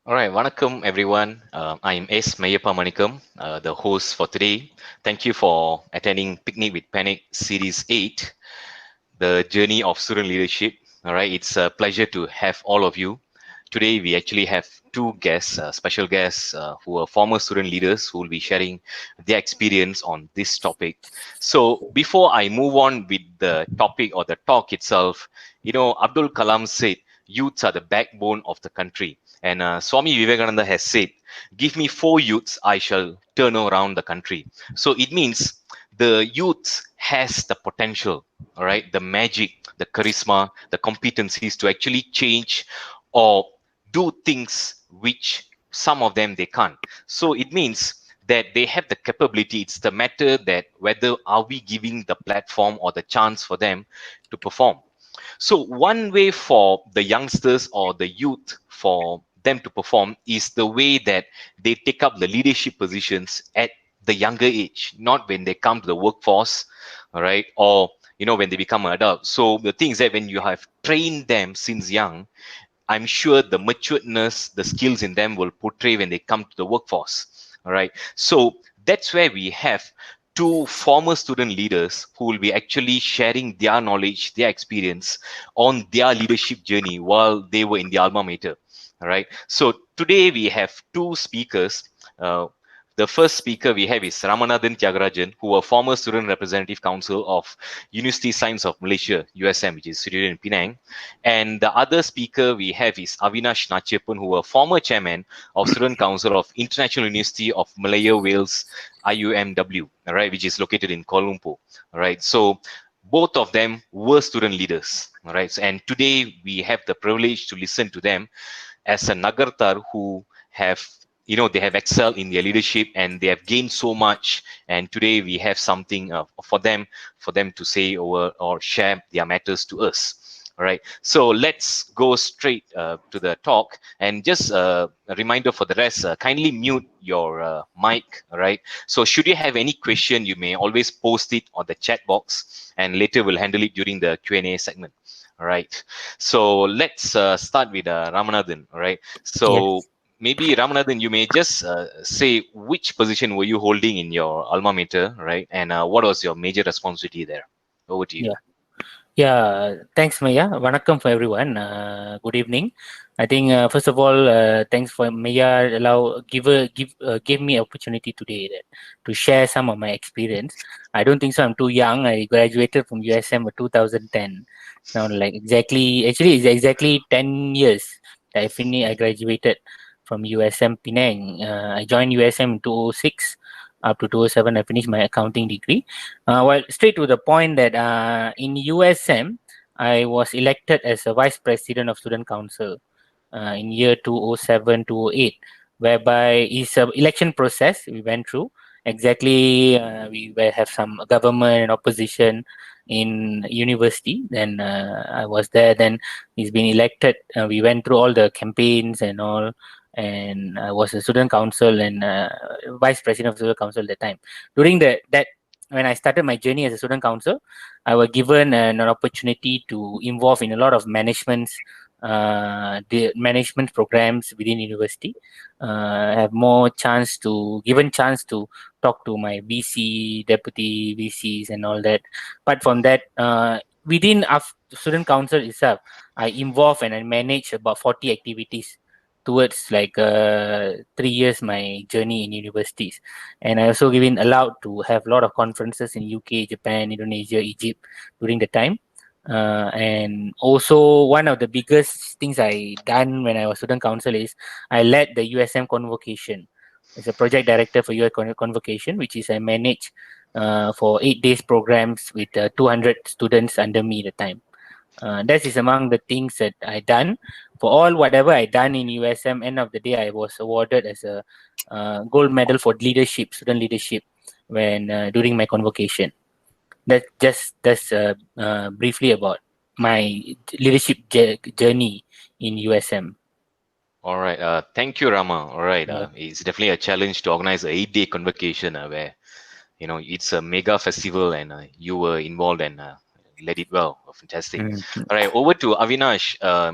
All right, Vanakkam everyone. I'm s.meyyappa, the host for today. Thank you for attending Picnic with Panic Series 8, the journey of student leadership. All right, it's a pleasure to have all of you. Today, we actually have two guests, special guests who are former student leaders who will be sharing their experience on this topic. So, before I move on with the topic or the talk itself, Abdul Kalam said, youths are the backbone of the country. And Swami Vivekananda has said, give me four youths, I shall turn around the country. So, it means the youth has the potential, all right, the magic, the charisma, the competencies to actually change or do things which some of them they can't. So it means that they have the capability. It's the matter that whether are we giving the platform or the chance for them to perform. So one way for the youngsters or the youth for them to perform is the way that they take up the leadership positions at the younger age, not when they come to the workforce, all right, or when they become an adult. So the thing is that when you have trained them since young, I'm sure the maturedness, the skills in them will portray when they come to the workforce. All right. So that's where we have two former student leaders who will be actually sharing their knowledge, their experience on their leadership journey while they were in the alma mater. All right. So today we have two speakers. The first speaker we have is Ramanathan Tyagarajan, who are former Student Representative Council of University Science of Malaysia, USM, which is situated in Penang. And the other speaker we have is Avinash Nachappan, who are former chairman of Student Council of International University of Malaya Wales, IUMW, all right, which is located in Kuala Lumpur. All right. So both of them were student leaders. All right. So, and today we have the privilege to listen to them as a Nagartar who have they have excelled in their leadership and they have gained so much, and today we have something for them to say or share their matters to us. All right, so let's go straight to the talk, and just a reminder for the rest, kindly mute your mic. All right, so should you have any question, you may always post it on the chat box and later we'll handle it during the Q&A segment. All right, so let's start with Ramanathan. All right, so Yes. maybe Ramanathan, you may just say which position were you holding in your alma mater, right? And what was your major responsibility there? Over to you. Yeah. Yeah. Thanks, Meyya. Vanakkam for everyone. Good evening. I think first of all, thanks for Meyya gave me opportunity today to share some of my experience. I don't think so. I'm too young. I graduated from USM in 2010. Now, like actually, it's exactly 10 years. I graduated from USM Penang. I joined USM in 2006. Up to 2007, I finished my accounting degree. Well, straight to the point that in USM, I was elected as a vice president of student council in year 2007 2008, whereby it's an election process we went through. Exactly, we will have some government and opposition in university. Then I was there. Then he's been elected. We went through all the campaigns and all, and I was a student council and vice president of student council at the time. During that when I started my journey as a student council, I was given an opportunity to involve in a lot of the management programs within university. Have more chance to given chance to talk to my VC, deputy VCs, and all that. But from that, within our student council itself, I involve and I manage about 40 activities towards like 3 years my journey in universities. And I also been allowed to have a lot of conferences in UK, Japan, Indonesia, Egypt during the time. And also one of the biggest things I done when I was student council is I led the USM convocation as a project director for convocation, which is I manage for 8 days programs with 200 students under me at the time. That is among the things that I done. For all whatever I done in USM, end of the day I was awarded as a gold medal for leadership, student leadership, when during my convocation. That's briefly about my leadership journey in USM. All right. Thank you, Rama. All right. Yeah. It's definitely a challenge to organize a 8-day convocation where it's a mega festival and you were involved and led it well. Oh, fantastic. Mm. All right, over to Avinash.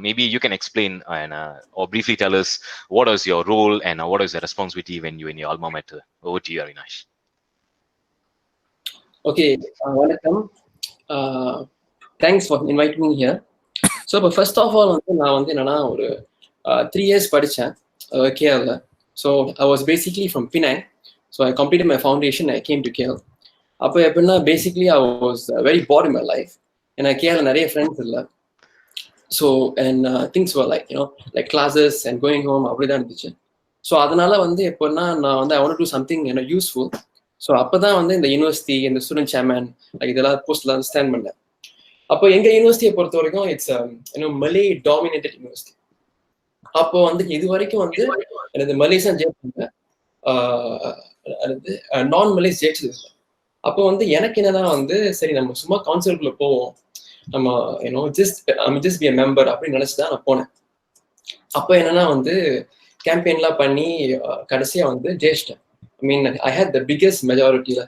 Maybe you can explain and or briefly tell us what is your role and what is the responsibility when you're in your alma mater. Over to you, Avinash. Okay, வணக்கம். Thanks for inviting me here. So, இப்போ first of all வந்து நான் வந்து என்னன்னா ஒரு 3 years படித்தேன் கேஎல்ல. So I was basically from Penang. So I complete my foundation I came to KL. அப்போ எப்படின்னா basically I was very bored in my life. ஏன்னா கேஎல்ல நிறைய ஃப்ரெண்ட்ஸ் இல்லை. So and things were like like classes and going home அப்படி தான் இருந்துச்சு. So அதனால வந்து எப்படின்னா நான் வந்து I want to do something useful. So அப்போதான் வந்து இந்த யூனிவர்சிட்டி இந்த ஸ்டூடெண்ட் சேர்மேன் இதெல்லாம் போஸ்ட்லாம் ஸ்டாண்ட் பண்ணேன். அப்போ எங்க யூனிவர்சிட்டியை பொறுத்த வரைக்கும் இட்ஸ் மலே டாமினேட்டட் யூனிவர்சிட்டி. அப்போ வந்து இது வரைக்கும் வந்து எனது மலேஸ் தான் ஜெயிச்சாங்க, நான் மலேஸ் ஜெயிச்சது. அப்போ வந்து எனக்கு என்னன்னா வந்து சரி நம்ம சும்மா கவுன்சிலுக்குள்ள போவோம், நம்ம ஜஸ்ட் பி அ மெம்பர் அப்படின்னு நினைச்சுதான் நான் போனேன். அப்போ என்னன்னா வந்து கேம்பெயின்லாம் பண்ணி கடைசியா வந்து ஜெயிச்சிட்டேன். ஐ மீன் ஐ ஹேட் த பிக்கெஸ்ட் மெஜாரிட்டியில.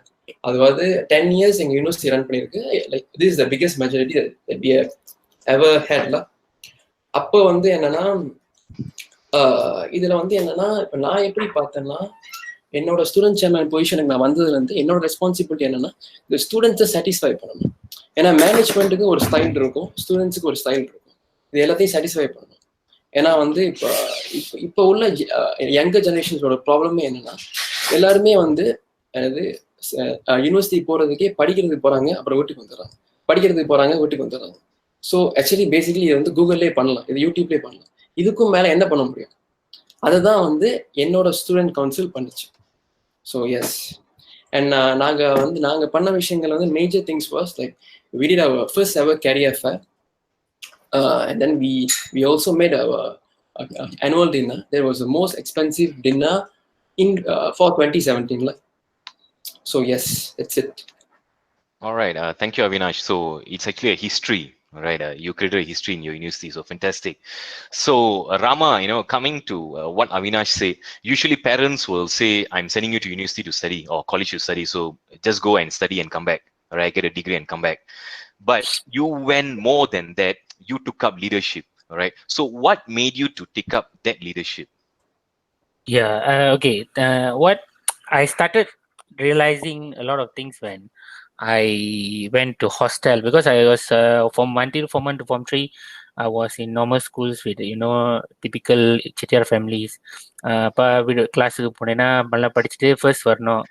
அது வந்து 10 years எங்க யூனிவர்சிட்டி ரன் பண்ணிருக்கு. Like this is the biggest majority that we have ever ஹேட்ல. அப்போ வந்து என்னன்னா இதுல வந்து என்னன்னா இப்ப நான் எப்படி பார்த்தேன்னா என்னோட ஸ்டூடெண்ட் சேர்மேன் பொசிஷனுக்கு நான் வந்ததுல இருந்து என்னோட ரெஸ்பான்சிபிலிட்டி என்னன்னா இந்த ஸ்டூடெண்ட்ஸை சாட்டிஸ்ஃபை பண்ணணும். ஏன்னா மேனேஜ்மெண்ட்டுக்கு ஒரு ஸ்டைல் இருக்கும், ஸ்டூடெண்ட்ஸுக்கு ஒரு ஸ்டைல் இருக்கும். இது எல்லாத்தையும் சாட்டிஸ்ஃபை பண்ணணும். ஏன்னா வந்து இப்போ உள்ள யங்கர் ஜெனரேஷன்ஸோட ப்ராப்ளமே என்னன்னா எல்லாருமே வந்து யூனிவர்சிட்டி போறதுக்கே படிக்கிறதுக்கு போறாங்க, அப்புறம் வீட்டுக்கு வந்துடுறாங்க, படிக்கிறதுக்கு போறாங்க, வீட்டுக்கு வந்துடுறாங்க. ஸோ ஆக்சுவலி பேசிக்கலி இது வந்து கூகுள்லேயே பண்ணலாம், இது யூடியூப்லேயே பண்ணலாம். இதுக்கும் மேலே என்ன பண்ண முடியும்? அதுதான் வந்து என்னோட ஸ்டூடெண்ட் கவுன்சில் பண்ணுச்சு. ஸோ எஸ், அண்ட் நாங்கள் பண்ண விஷயங்கள் வந்து major things was like we did our first ever career fair, and then we also made our annual dinner. There was the most expensive dinner in for 2017. So yes, that's it. All right. Thank you, Avinash. So it's actually a history, right? You created a history in your university. So fantastic. So Rama, coming to what Avinash said, usually parents will say, I'm sending you to university to study or college to study. So just go and study and come back, all right? Get a degree and come back. But you went more than that. You took up leadership, all right? So what made you to take up that leadership? Yeah, okay. What I started realizing a lot of things when I went to hostel, because I was from Form 1 to Form 3, I was in normal schools with typical Chettiar families. அப்போ கிளாஸுக்கு போனேன்னா நல்லா படிச்சுட்டு first வரணும்,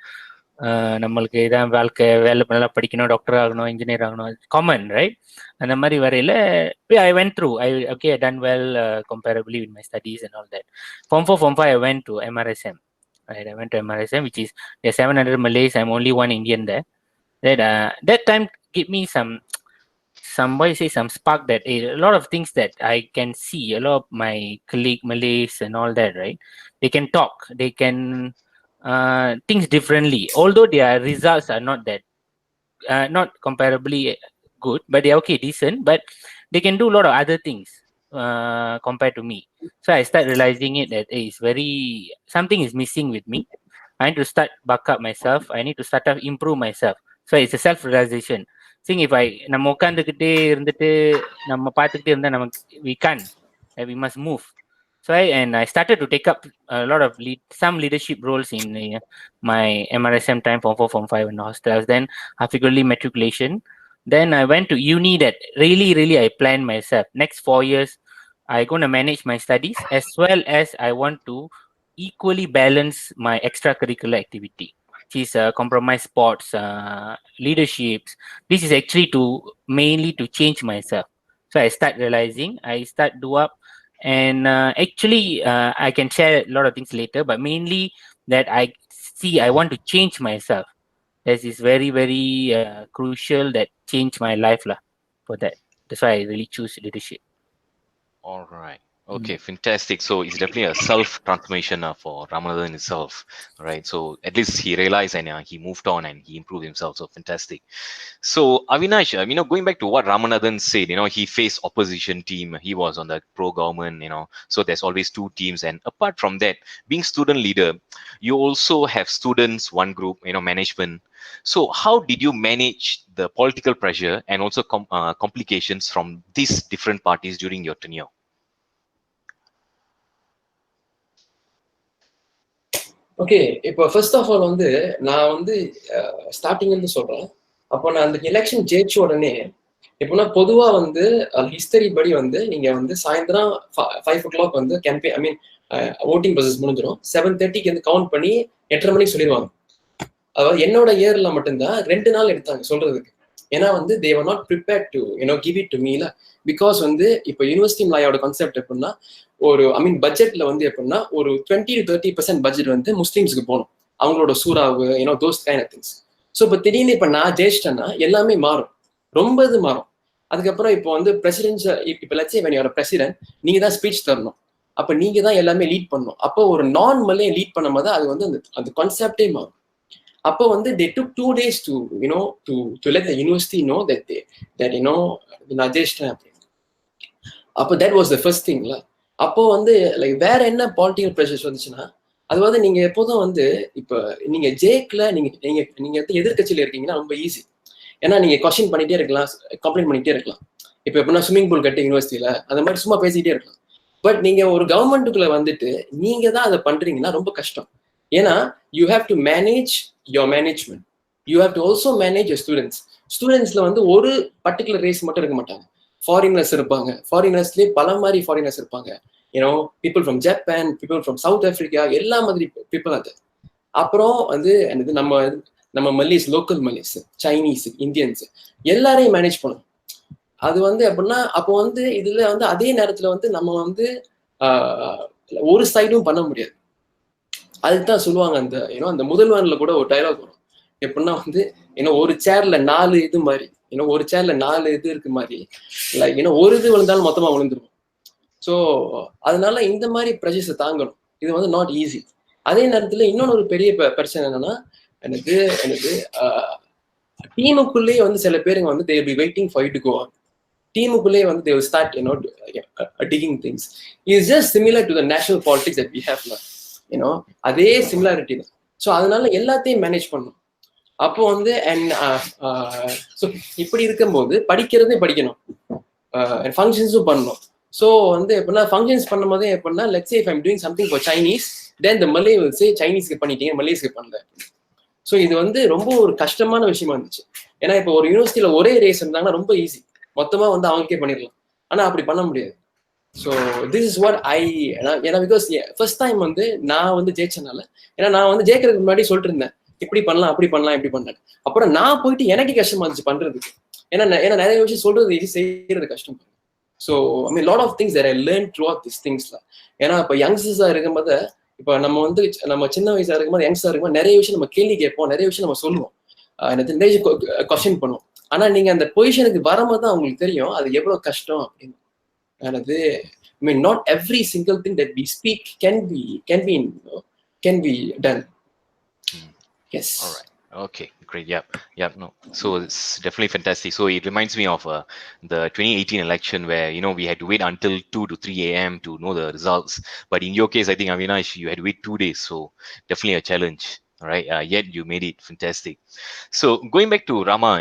நம்மளுக்கு இதான் வாழ்க்கை, வேலை நல்லா படிக்கணும், டாக்டர் ஆகணும், இன்ஜினியர் ஆகணும், காமன் ரைட். அந்த மாதிரி வரையில I went through, I done well comparably with my studies and all that. Form 4, Form 5, I went to MRSM. Right, I went to MRSM, which is there's 700 Malays. I'm only one Indian there. That time give me some spark that a lot of things that I can see. A lot of my colleague Malays and all that, right? They can talk, they can things differently. Although their results are not that not comparably good, but they're okay, decent. But they can do a lot of other things compared to me. So I start realizing it that it's very something is missing with me. I need to start back up myself. I need to start to improve myself. So it's a self-realization. Seeing if நம்ம உட்காந்துக்கிட்டே இருந்துட்டு நம்ம பார்த்துக்கிட்டே இருந்தா நமக்கு we can't, we must move. So I started to take up a lot of some leadership roles in my MRSM time, Form 4, Form 5 in hostels. Then subsequently matriculation. Then I went to uni that really I planned myself. Next 4 years, I going to manage my studies as well as I want to equally balance my extracurricular activity, which is compromise sports, leaderships. This is actually mainly to change myself. So I start realizing, I start do up, and actually I can share a lot of things later, but mainly that I see I want to change myself. This is very crucial that changed my life lah. For that, that's why I really choose leadership. All right. Okay, fantastic. So it's definitely a self-transformation for Ramanathan itself, right? So at least he realized and he moved on and he improved himself. So fantastic. So Avinash, going back to what Ramanathan said, he faced opposition team. He was on the pro-government, so there's always two teams. And apart from that, being student leader, you also have students, one group, management. So how did you manage the political pressure and also complications from these different parties during your tenure? Okay, இப்போ first of all வந்து நான் வந்து ஸ்டார்டிங்ல இருந்து சொல்றேன். அப்போ நான் அந்த எலெக்ஷன் ஜெயிச்ச உடனே எப்படின்னா பொதுவா வந்து ஹிஸ்டரி படி வந்து நீங்க வந்து சாயந்தரம் 5 o'clock வந்து கேம்பெயின், ஐ மீன் ஓட்டிங் ப்ராசஸ் முடிஞ்சிடும். 7:30க்கு வந்து கவுண்ட் பண்ணி 8:30 மணிக்கு சொல்லிடுவாங்க. அதாவது என்னோட இயர்ல மட்டும்தான் 2 நாள் எடுத்தாங்க சொல்றதுக்கு. ஏன்னா வந்து they were not prepared to give it to மீல. பிகாஸ் வந்து இப்போ யூனிவர்சிட்டி லாயோட கான்செப்ட் எப்படின்னா ஒரு பட்ஜெட்ல வந்து எப்படின்னா ஒரு 20 to 30% பட்ஜெட் வந்து முஸ்லீம்ஸ்க்கு போகணும். அவங்களோட சூறாவு those kind of things. So இப்போ திடீர்னு இப்போ நான் ஜெயிச்சிட்டேன்னா எல்லாமே மாறும், ரொம்ப இது மாறும். அதுக்கப்புறம் இப்போ வந்து பிரசிடென்ட், இப்போ லட்சே வேணியோட பிரசிடென்ட் நீங்க தான் ஸ்பீச் தரணும். அப்ப நீங்க தான் எல்லாமே லீட் பண்ணணும். அப்போ ஒரு நான் மல்லே லீட் பண்ணும் போது அது வந்து அந்த கான்செப்டே மாறும். அப்போ வந்து they took 2 days to to let the university know that நான் ஜெயிச்சிட்டேன் அப்படின்னு. அப்போ that was the first thing. அப்போ வந்து லைக் வேற என்ன பாலிட்டிக்கல் ப்ரெஷர்ஸ் வந்துச்சுன்னா அது வந்து நீங்க எப்போதும் வந்து இப்போ நீங்க ஜேக்ல நீங்க நீங்க நீங்க எதிர்கட்சியில இருக்கீங்கன்னா ரொம்ப ஈஸி. ஏன்னா நீங்க கொஸ்டின் பண்ணிட்டே இருக்கலாம், கம்ப்ளைண்ட் பண்ணிட்டே இருக்கலாம். இப்போ எப்படின்னா ஸ்விம்மிங் பூல் கட்டி யூனிவர்சிட்டியில அந்த மாதிரி சும்மா பேசிட்டே இருக்கலாம். பட் நீங்க ஒரு கவர்மெண்ட்டுக்குள்ள வந்துட்டு நீங்க தான் அதை பண்றீங்கன்னா ரொம்ப கஷ்டம். ஏன்னா you have to manage your management, you have to also manage your students. ஸ்டூடெண்ட்ஸ்ல வந்து ஒரு பர்டிகுலர் ரேஸ் மட்டும் இருக்க மாட்டாங்க, ஃபாரினர்ஸ் இருப்பாங்க. ஃபாரினர்ஸ்லேயே பல மாதிரி ஃபாரினர்ஸ் இருப்பாங்க. People from Japan, people from south Africa, எல்லா மாதிரி பீப்புள் அது. அப்புறம் வந்து என்னது நம்ம Malli's, local Malli's, Chinese, Indians எல்லாரையும் மேனேஜ் பண்ணணும். அது வந்து எப்படின்னா அப்போ வந்து இதுல வந்து அதே நேரத்துல வந்து நம்ம வந்து ஒரு சைடும் பண்ண முடியாது. அதுதான் சொல்லுவாங்க அந்த அந்த முதல்வன்ல கூட ஒரு டைலாக் வரும். எப்படின்னா வந்து ஒரு சேர்ல 4 இது மாதிரி, ஒரு சேர்ல 4 இது இருக்கு மாதிரி, லைக் ஒரு இது விழுந்தாலும் மொத்தமா விழுந்துரும். ஸோ அதனால இந்த மாதிரி ப்ரெஷர்ஸை தாங்கணும். இது வந்து நாட் ஈஸி. அதே நேரத்துல இன்னொன்று ஒரு பெரிய பிரச்சனை என்னன்னா எனக்கு டீமுக்குள்ளேயே வந்து சில பேருங்க வந்து they will be waiting for you to go on. டீமுக்குள்ளேயே வந்து they will start digging things. It's just similar to the national politics that we have now. அதே சிமிலாரிட்டி தான். ஸோ அதனால எல்லாத்தையும் மேனேஜ் பண்ணணும். அப்போ வந்து ஸோ இப்படி இருக்கும்போது படிக்கிறதையும் படிக்கணும், ஃபங்க்ஷன்ஸும் பண்ணணும். ஸோ வந்து எப்படின்னா ஃபங்க்ஷன்ஸ் பண்ணும் போதே எப்படின்னா let's say if I'm doing something for Chinese, then the Malay will say சைனீஸ்க்கு பண்ணிட்டீங்க, மலேஸ்க்கு பண்ணல. ஸோ இது வந்து ரொம்ப ஒரு கஷ்டமான விஷயமா இருந்துச்சு. ஏன்னா இப்போ ஒரு யூனிவர்சிட்டியில ஒரே ரேஸ் இருந்தாங்கன்னா ரொம்ப ஈஸி, மொத்தமா வந்து அவங்களுக்கே பண்ணிடலாம். ஆனா அப்படி பண்ண முடியாது. ஸோ திஸ் இஸ் வாட் ஏன்னா பிகாஸ் ஃபர்ஸ்ட் டைம் வந்து நான் வந்து ஜெயிச்சனால, ஏன்னா நான் வந்து ஜெயிக்கிறதுக்கு முன்னாடி சொல்லிட்டு இருந்தேன் இப்படி பண்ணலாம் அப்படி பண்ணலாம் இப்படி பண்ணேன். அப்புறம் நான் போயிட்டு எனக்கு கஷ்டமா இருந்துச்சு பண்றதுக்கு. ஏன்னா நிறைய விஷயம் சொல்றது இது செய்யறது கஷ்டம். So lot of things that I learn throughout this திங்ஸ்ல. ஏன்னா இப்போ யங்ஸ்டர்ஸா இருக்கும்போது, இப்போ நம்ம வந்து நம்ம சின்ன வயசா இருக்கும்போது, யங்ஸ்டா இருக்கும்போது நிறைய விஷயம் நம்ம கேள்வி கேட்போம், நிறைய விஷயம் நம்ம சொல்லுவோம், நிறைய கொஸ்டின் பண்ணுவோம். ஆனா நீங்க அந்த பொசிஷனுக்கு வரும்போது தான் உங்களுக்கு தெரியும் அது எவ்வளவு கஷ்டம் அப்படின்னு. அது not every single thing that we speak can be done. Yes. All right. Okay, great. Yeah, no. So it's definitely fantastic. So it reminds me of the 2018 election where we had to wait until 2 to 3 a.m. to know the results. But in your case, I think Avinash, you had to wait 2 days. So definitely a challenge, right? Yet you made it fantastic. So going back to Rama,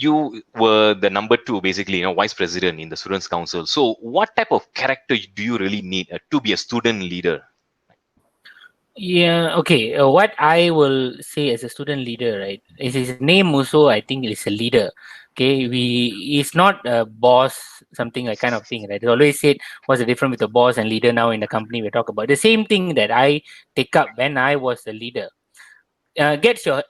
you were the number 2, basically, vice president in the students' council. So what type of character do you really need to be a student leader? Yeah, okay. What I will say as a student leader, right, is his name also, I think, is a leader. Okay, he's not a boss, something like kind of thing, right? They always said, what's the difference with the boss and leader now in the company we talk about? The same thing that I take up when I was a leader. Gets your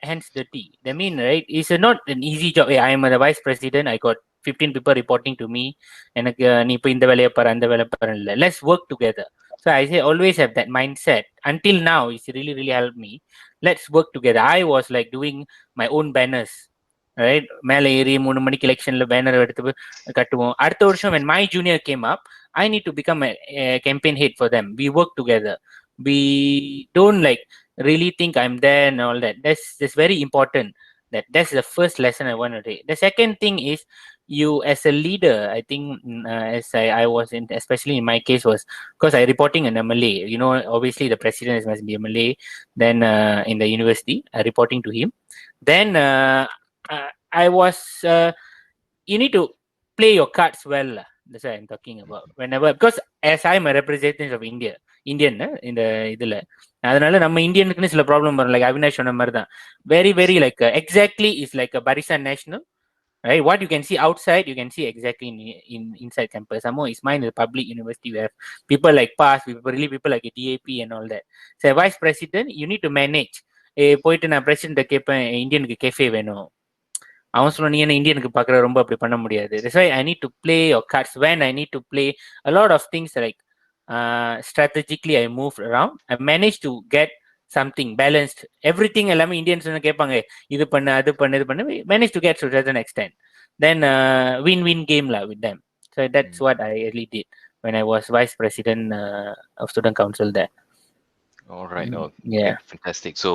hands dirty. I mean, right, it's not an easy job. Hey, I am the vice president, I got 15 people reporting to me, and let's work together. So I say always have that mindset. Until now, it's really helped me. Let's work together. I was like doing my own banners right? மேலே ஏறி 3 மணிக்கு எலெக்ஷன்ல banner எடுத்து கட்டுவோம். அடுத்த வருஷம் when my junior came up, I need to become a campaign head for them. We work together. We don't like really think I'm there and all that. That's very important. That's the first lesson I want to take. The second thing is you as a leader. I think as I was in, especially in my case, was because I reporting in a Malay. You know, obviously the president must be a Malay. Then in the university, I reporting to him. Then I was you need to play your cards well lah. That's what I'm talking about. Whenever, because as I'm a representative of Indian இந்த இதுல அதனால நம்ம இந்தியனுக்குன்னு சில problem வரும். Like Avinash சொன்ன மாதிரி தான். Very very like exactly is like பரிசா national, right? What you can see outside, you can see exactly in inside campus. Some more is mine is a public university. We have people like PAS, people like a DAP and all that. So vice president, you need to manage. போயிட்டு நான் president கேட்பேன், இந்தியனுக்கு cafe வேணும். அவன் சொன்ன நீ என்ன இந்தியனுக்கு பார்க்குற, ரொம்ப அப்படி பண்ண முடியாது. That's why I need to play your cards when I need to play a lot of things like strategically I moved around. I managed to get something balanced. Everything எல்லாமே இந்தியன்ஸ் கேட்பாங்க, இது பண்ணு அது பண்ணு இது பண்ணு. Managed to get to a certain extent. Then win-win game lah with them. So that's what I really did when I was vice president of student council there. All right. Oh, Yeah. fantastic. So,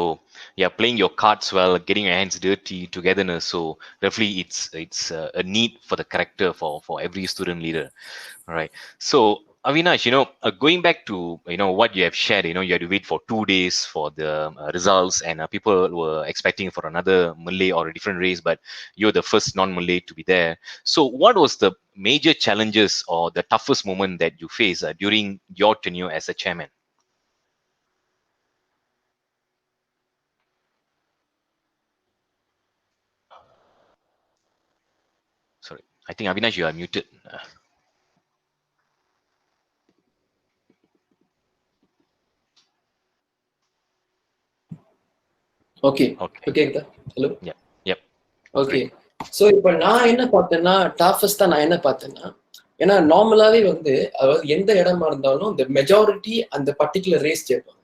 yeah, playing your cards well, getting your hands dirty, togetherness. So, definitely, it's a need for the character for every student leader. All right. So, Avinash, going back to what you have shared, you had to wait for 2 days for the results, and people were expecting for another Malay or a different race, but you're the first non-Malay to be there. So, what was the major challenges or the toughest moment that you faced during your tenure as a chairman? Sorry, I think Avinash, you are muted. Okay Okay. கேக்குதா? Hello. Yep. Okay. Great. So இப்போ நான் என்ன பார்த்தேன்னா, டாஃபஸ்டா நான் என்ன பார்த்தேன்னா, ஏன்னா நார்மலாவே வந்து அதாவது எந்த இடமா இருந்தாலும் இந்த மெஜாரிட்டி அந்த பர்டிகுலர் ரேஸ் ஜெயிப்பாங்க.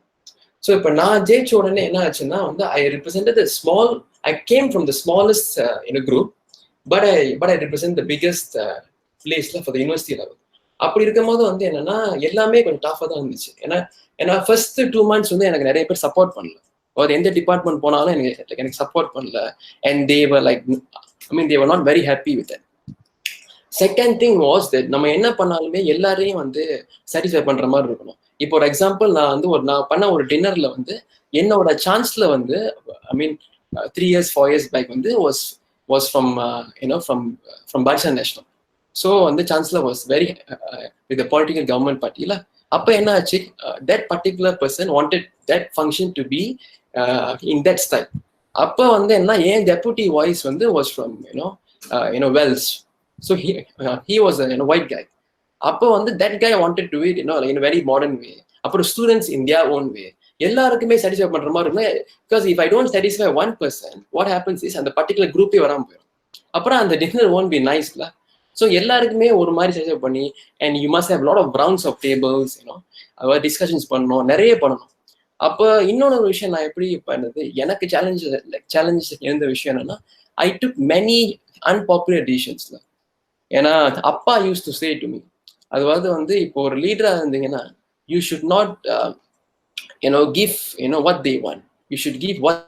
ஸோ இப்போ நான் ஜெயிச்ச உடனே என்ன ஆச்சுன்னா வந்து I represented small, I came from the smallest in group, but I represent the biggest பிளேஸ்ல ஃபார் த யூனிவர்சிட்டி லெவல். அப்படி இருக்கும்போது வந்து என்னன்னா எல்லாமே கொஞ்சம் டஃபாக தான் இருந்துச்சு. ஏன்னா ஃபர்ஸ்ட் 2 months வந்து எனக்கு நிறைய பேர் சப்போர்ட் பண்ணல. ஒரு எந்த டிபார்ட்மெண்ட் போனாலும் எனக்கு சப்போர்ட் பண்ணல. And they're like they're not very happy with that. Second thing was that நம்ம என்ன பண்ணாலுமே எல்லாரையும் வந்து சாட்டிஸ்ஃபை பண்ற மாதிரி இருக்கணும். இப்போ ஒரு எக்ஸாம்பிள், நான் பண்ண ஒரு டின்னர்ல வந்து என்னோட சான்ஸ்ல வந்து 3 years 4 years பேக் வந்து was from Barisan National. So வந்து chancellor was very with political government பார்ட்டியில. அப்போ என்ன ஆச்சு, that particular person wanted that function to be in that style. அப்போ வந்து என்ன, ஏன் டெபுட்டி வாய்ஸ் வந்து was from Wales. So he was a white guy. அப்போ வந்து that guy wanted to do it in a very modern way. அப்புறம் students in their own way. எல்லாருக்குமே satisfy பண்ற மாதிரி இருக்கும். Because if I don't satisfy one person, what happens is அந்த particular குரூப்பே வராமல் போயிடும். அப்புறம் அந்த டின்னர் won't be niceல. ஸோ எல்லாருக்குமே ஒரு மாதிரி சாட்டிஸ்ஃபை பண்ணி, and you must have lot of rounds of tables, அதாவது டிஸ்கஷன்ஸ் பண்ணணும், நிறைய பண்ணணும். அப்போ இன்னொரு விஷயம் நான் எப்படி பண்ணது, எனக்கு சேலஞ்ச் இருந்த விஷயம் என்னன்னா, ஐ டுக் மெனி அன்பாப்புலர் டிசிஷன்ஸ்ல. ஏன்னா அப்பா use to say to me, அதாவது வந்து இப்போ ஒரு லீடரா இருந்தீங்கன்னா you should not give what they want, you should give what.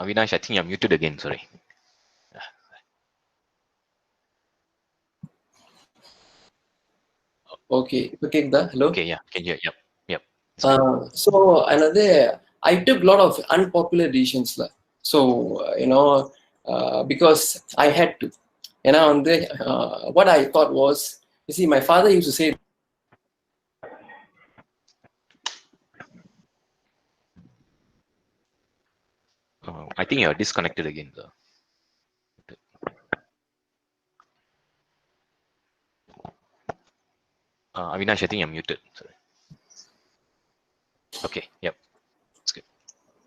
Avinash, I think you're muted again. Sorry. Okay, இப்போ கேக்குதா? Hello. Okay, yeah, can you? Yep. So அதாவது I took lot of unpopular டிசிஷன்ஸ்ல. So because I had to. ஏன்னா வந்து what I thought was, you see my father used to say, I think you're disconnected again, sir. Avinash, I think you're muted. Sorry. Okay, yep. That's good.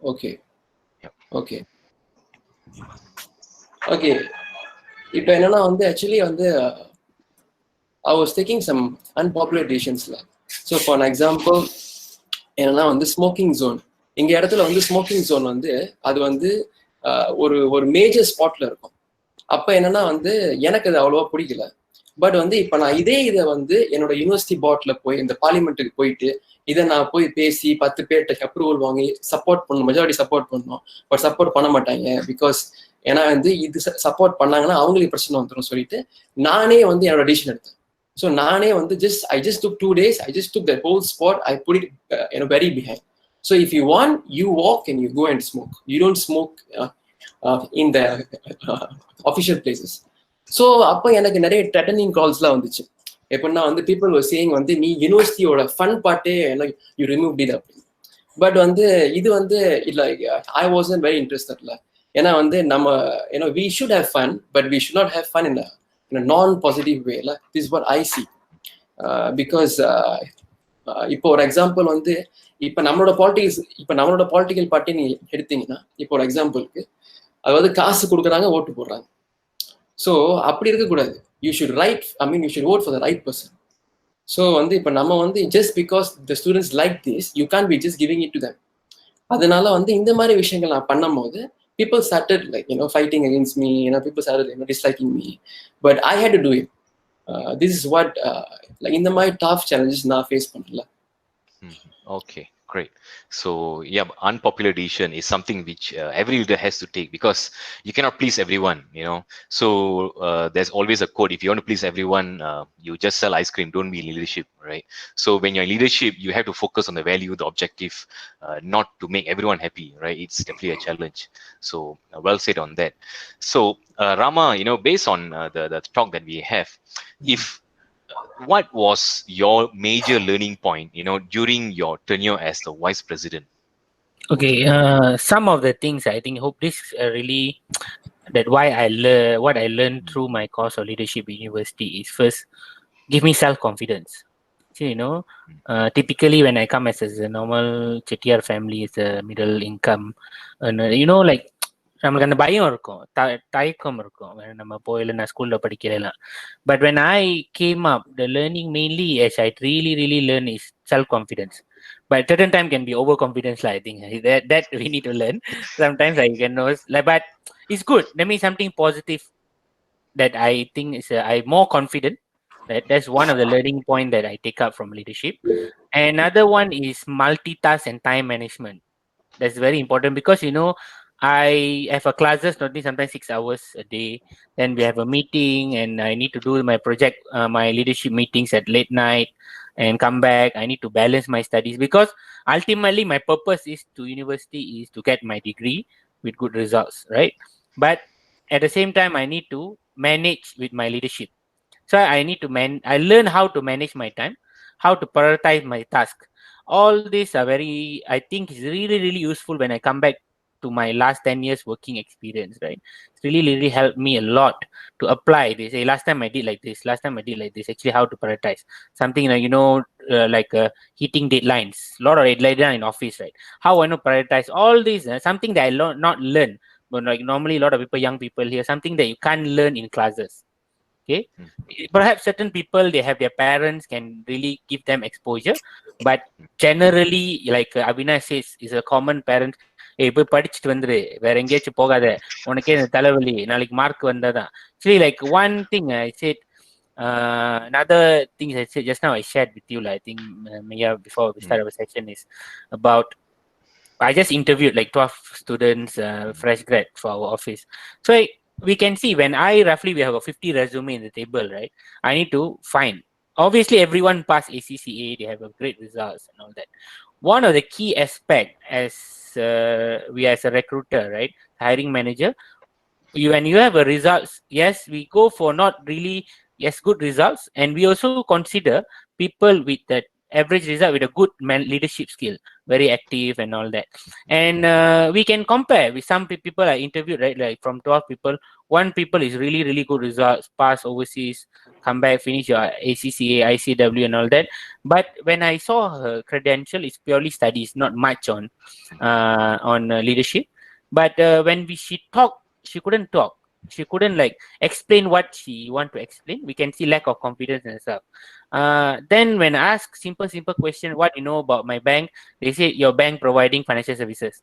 Okay. Yep. Okay. Okay. இப்போ என்னன்னா வந்து actually வந்து I was taking some unpopular decisions. So for an example, என்னன்னா வந்து smoking zone, இங்க இடத்துல வந்து smoking zone வந்து அது வந்து ஒரு ஒரு மேஜர் ஸ்பாட்ல இருக்கும். அப்ப என்னன்னா வந்து எனக்கு அது அவ்வளவா பிடிக்கல. பட் வந்து இப்ப நான் இதை வந்து என்னோட யூனிவர்சிட்டி பாட்ல போய் இந்த பார்லிமெண்ட்டுக்கு போயிட்டு இதை நான் போய் பேசி 10 பேர்கிட்ட அப்ரூவல் வாங்கி சப்போர்ட் பண்ணணும், மெஜாரிட்டி சப்போர்ட் பண்ணணும். பட் சப்போர்ட் பண்ண மாட்டாங்க. பிகாஸ் ஏன்னா வந்து இது சப்போர்ட் பண்ணாங்கன்னா அவங்களுக்கு பிரச்சனை வந்துடும் சொல்லிட்டு நானே வந்து என்னோட டிசிஷன் எடுத்தேன். ஸோ நானே வந்து I just took 2 days, I just took that whole spot, I put it very behind. So if you want, you walk and you go and smoke. You don't smoke in the official places. So அப்போ எனக்கு நிறைய threatening கால்ஸ்லாம் வந்துச்சு. எப்படின்னா வந்து people ஒரு saying வந்து நீ யூனிவர்சிட்டியோட fun பார்ட்டே you remove இது அப்படின்னு. பட் வந்து இது வந்து இல்லை, ஐ வாசன்ட் வெரி இன்ட்ரெஸ்டட்ல. ஏன்னா வந்து நம்ம we should have fun, but we should not have fun in non positive வேல. This what I see. Because இப்போ ஒரு எக்ஸாம்பிள் வந்து இப்போ நம்மளோட பாலிட்டிக்கல் பார்ட்டி நீ எடுத்தீங்கன்னா, இப்போ ஒரு எக்ஸாம்பிளுக்கு அதாவது காசு கொடுக்குறாங்க, ஓட்டு போடுறாங்க. ஸோ அப்படி இருக்கக்கூடாது. You should you should vote for the right person. So வந்து இப்போ நம்ம வந்து just because the students like this, you can be just giving it to them. அதனால வந்து இந்த மாதிரி விஷயங்கள் நான் பண்ணும் போது people started fighting against me. People started disliking me, but I had to do it. This is what இந்த மாதிரி tough challenges நான் ஃபேஸ் பண்ணல. Okay, great. So yeah, unpopular decision is something which every leader has to take, because you cannot please everyone, so there's always a quote: if you want to please everyone, you just sell ice cream, don't be in leadership, right? So when you're in leadership, you have to focus on the value, the objective, not to make everyone happy, right? It's definitely a challenge. So well said on that. So Rama, based on the talk that we have, what was your major learning point, during your tenure as the vice president? Okay, some of the things I think, hope this really that what I learned through my course of leadership in university is, first, give me self-confidence. So, typically when I come as a normal Chettiar family, is a middle income, and like நம்மளுக்கு அந்த பயம் இருக்கும், தயக்கம் இருக்கும் நம்ம போயில நான் ஸ்கூல்ல படிக்கிறேன். But when I came up, the learning mainly as I really learn is self-confidence. But certain time can be overconfidence, I think that we need to learn. Sometimes I can know, but it's good. That means something positive that I think is I'm more confident. That's one of the learning point that I take up from leadership. Another one is multitask and time management. That's very important, because I have a classes not sometimes 6 hours a day. Then we have a meeting and I need to do my project, my leadership meetings at late night and come back. I need to balance my studies, because ultimately my purpose is to university is to get my degree with good results, right? But at the same time I need to manage with my leadership. So I need to I learn how to manage my time, how to prioritize my task. All these are very, I think, is really useful when I come back to my last 10 years working experience, right? It's really helped me a lot to apply this. Hey, last time I did like this, actually how to prioritize something, like hitting deadlines, a lot of deadlines in office, right? How I know prioritize all these, something that I not learn, but like normally a lot of people, young people here, something that you can't learn in classes. Okay, perhaps certain people, they have their parents can really give them exposure, but generally, like Avinash says, is a common parent. Hey, போய் படிச்சுட்டு வந்துரு, வேற எங்கேயாச்சும் போகாத, உனக்கே இந்த தலைவலி, நாளைக்கு மார்க் வந்தாதான். Actually, like one thing I said, another thing I said just now, I shared with you, I think, Meyya, before we start our session, is about, I just interviewed like 12 students, fresh grad for our office. So we can see, when we have a 50 resume in the table, right? I need to find. Obviously, everyone passed ACCA, they have a great results and all that. One of the key aspect as we as a recruiter, right, hiring manager, when you have a results, yes, we go for not really good results, and we also consider people with that average result with a good leadership skill, very active and all that. And we can compare with some people I interviewed, right? Like from 12 people, one people is really good results, pass overseas, come back, finish your ACCA, ICW and all that. But when I saw her credential, it's purely studies, not much on leadership. But when she talked, she couldn't talk. she couldn't like explain what she want to explain. We can see lack of confidence and stuff. Then when I ask simple question, what you know about my bank, they say your bank providing financial services,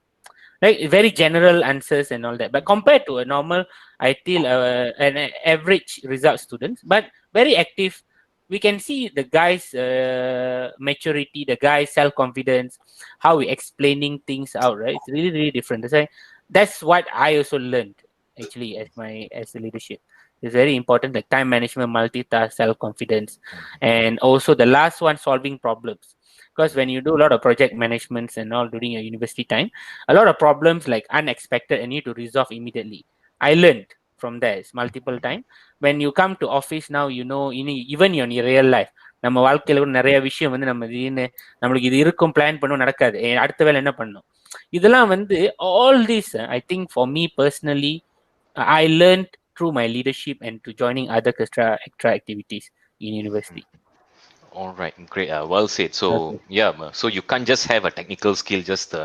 like very general answers and all that. But compared to a normal, I feel an average result students, but very active. We can see the guy's maturity, the guy's self-confidence, how he explaining things out, right? It's really different. That's what I also learned actually as a leadership. It's very important, like time management, multitask, self-confidence, and also the last one, solving problems. Because when you do a lot of project managements and all during your university time, a lot of problems like unexpected and need to resolve immediately. I learned from there multiple time. When you come to office now, you know, even in your real life, நம்ம வாழ்க்கையில கூட நிறைய விஷயம் வந்து நம்ம திடீர்னு நம்மளுக்கு இது இருக்கும் பிளான் பண்ணும் நடக்காது, அடுத்த வேலை என்ன பண்ணும், இதெல்லாம் வந்து all this I think for me personally I learned through my leadership and to joining other extra activities in university. All right, great. Well said. So, Okay. yeah, so you can't just have a technical skill, just the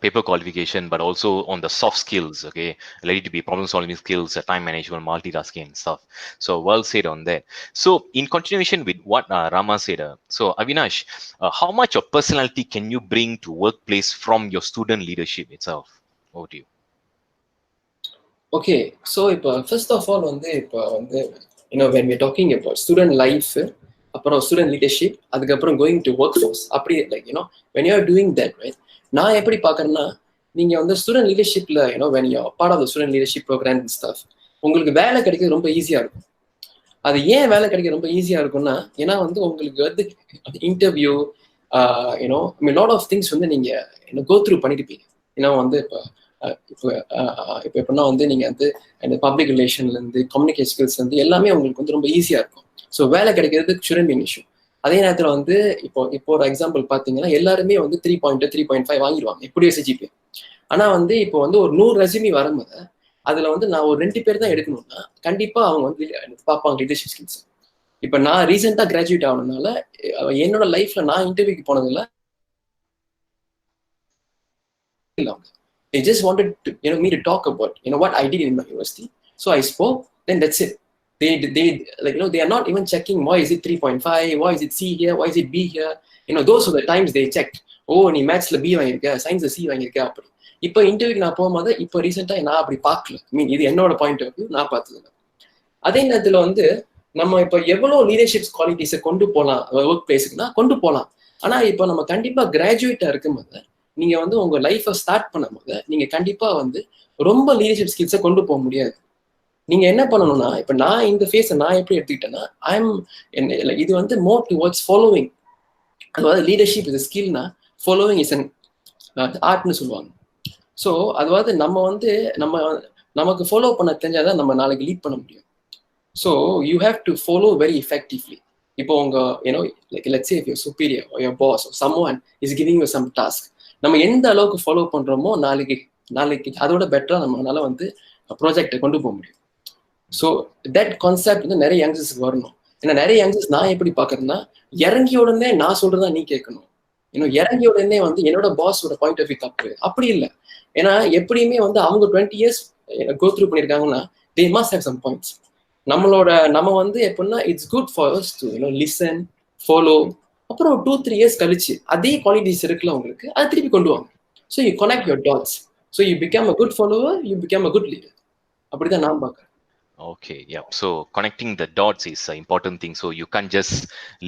paper qualification, but also on the soft skills, okay? Let it to be problem solving skills, time management, multitasking, and stuff. So, well said on that. So, in continuation with what Rama said, so Avinash, how much of personality can you bring to workplace from your student leadership itself? Over to you. Okay so இப்போ first of all வந்து இப்போ வந்து when we're talking about student life, அப்புறம் student leadership, அதுக்கப்புறம் going to work force, அப்படி like when you are doing that, right? நான் எப்படி பார்க்குறேன்னா, நீங்கள் வந்து student லீடர்ஷிப்பில் when you are part of the student leadership program and stuff, உங்களுக்கு வேலை கிடைக்கிறது ரொம்ப ஈஸியாக இருக்கும். அது ஏன் வேலை கிடைக்க ரொம்ப ஈஸியாக இருக்கும்னா, ஏன்னா வந்து உங்களுக்கு வந்து இன்டர்வியூ லாட் ஆஃப் திங்ஸ் வந்து நீங்கள் கோ த்ரூ பண்ணியிருப்பீங்க. ஏன்னா வந்து இப்போ எப்படின்னா வந்து நீங்கள் வந்து இந்த பப்ளிக் ரிலேஷன்லேருந்து கம்யூனிகேஷன் ஸ்கில்ஸ் வந்து எல்லாமே உங்களுக்கு வந்து ரொம்ப ஈஸியாக இருக்கும். ஸோ வேலை கிடைக்கிறது ஷுடன்ட் பி இஷ்யூ. அதே நேரத்தில் வந்து இப்போ ஒரு எக்ஸாம்பிள் பார்த்தீங்கன்னா, எல்லாருமே வந்து 3.5 வாங்கிடுவாங்க எப்படியோ சிஜிபி. ஆனால் வந்து இப்போ வந்து ஒரு 100 ரெசியூமி வரும்போது அதில் வந்து நான் ஒரு 2 பேர் தான் எடுக்கணும்னா கண்டிப்பாக அவங்க வந்து பார்ப்பாங்க லீடர்ஷிப் ஸ்கில்ஸ். இப்போ நான் ரீசெண்டாக கிராஜுவேட் ஆகணும்னால என்னோட லைஃப்ல நான் இன்டர்வியூக்கு போனதில்லை. They just wanted to, me to talk about, what I did in my university. So I spoke, then that's it. They like, they are not even checking why is it 3.5, why is it C here, why is it B here. Those are the times they checked. Oh, நீ மேத்ஸ்ல B வாங்கியிருக்க, சயின்ஸ்ல C வாங்கியிருக்க அப்படி. இப்போ இன்டர்வியூக்கு நான் போகும்போது இப்போ ரீசெண்டாக நான் அப்படி பார்க்கல. இது என்னோட பாயிண்ட் ஆஃப் வியூ, நான் பார்த்ததில்ல. அதே நேரத்தில் வந்து நம்ம இப்போ எவ்வளோ லீடர்ஷிப் குவாலிட்டிஸை கொண்டு போகலாம் ஒர்க் பிளேஸுக்குன்னா கொண்டு போகலாம். ஆனால் இப்போ நம்ம கண்டிப்பாக கிராஜுவேட்டாக இருக்கும்போது நீங்க வந்து உங்க லைஃபை ஸ்டார்ட் பண்ணும் போது நீங்க கண்டிப்பா வந்து ரொம்ப லீடர்ஷிப் ஸ்கில்ஸை கொண்டு போக முடியாது. நீங்க என்ன பண்ணணும்னா, இப்ப நான் இந்த ஃபேஸை நான் எப்படி எடுத்துக்கிட்டேன்னா, இது வந்து மோர் டுவர்ட்ஸ் ஃபாலோவிங். அதாவது லீடர்ஷிப் இஸ் ஸ்கில்னா ஃபாலோவிங் இஸ் அன் ஆர்ட்னு சொல்லுவாங்க. ஸோ அதாவது நம்ம வந்து நமக்கு ஃபாலோ பண்ண தெரிஞ்சாதான் நம்ம நாளைக்கு லீட் பண்ண முடியும். So you have to follow very effectively. இப்போ உங்க like let's say if your superior or your boss or someone is giving you some task, நம்ம எந்த அளவுக்கு ஃபாலோ பண்றோமோ நாளைக்கு அதோட பெட்டரா நம்மளால வந்து ப்ராஜெக்டை கொண்டு போக முடியும். ஸோ தட் கான்செப்ட் வந்து நிறைய யங்ஸ்டர்ஸ்க்கு வரணும். ஏன்னா நிறைய யங்ஸ்டர்ஸ் நான் எப்படி பாக்குறேன்னா, இறங்கிய உடனே நான் சொல்றதா நீ கேட்கணும், இறங்கிய உடனே வந்து என்னோட பாஸோட பாயிண்ட் ஆஃப் வியூ தப்பு, அப்படி இல்லை. ஏன்னா எப்படியுமே வந்து அவங்க 20 years கோ த்ரூ பண்ணியிருக்காங்கன்னா they must have some points. நம்ம வந்து எப்படின்னா it's good for us to listen, follow. அப்புறம் 2-3 years கழிச்சு அதே குவாலிட்டிஸ் இருக்குல்ல உங்களுக்கு, அதை திருப்பி கொண்டு வாங்க. So you connect your dots. So you become a good follower, you become a good leader. அப்படிதான் நான் பார்க்குறேன். Okay, yeah. So connecting the dots is an important thing. So you can't just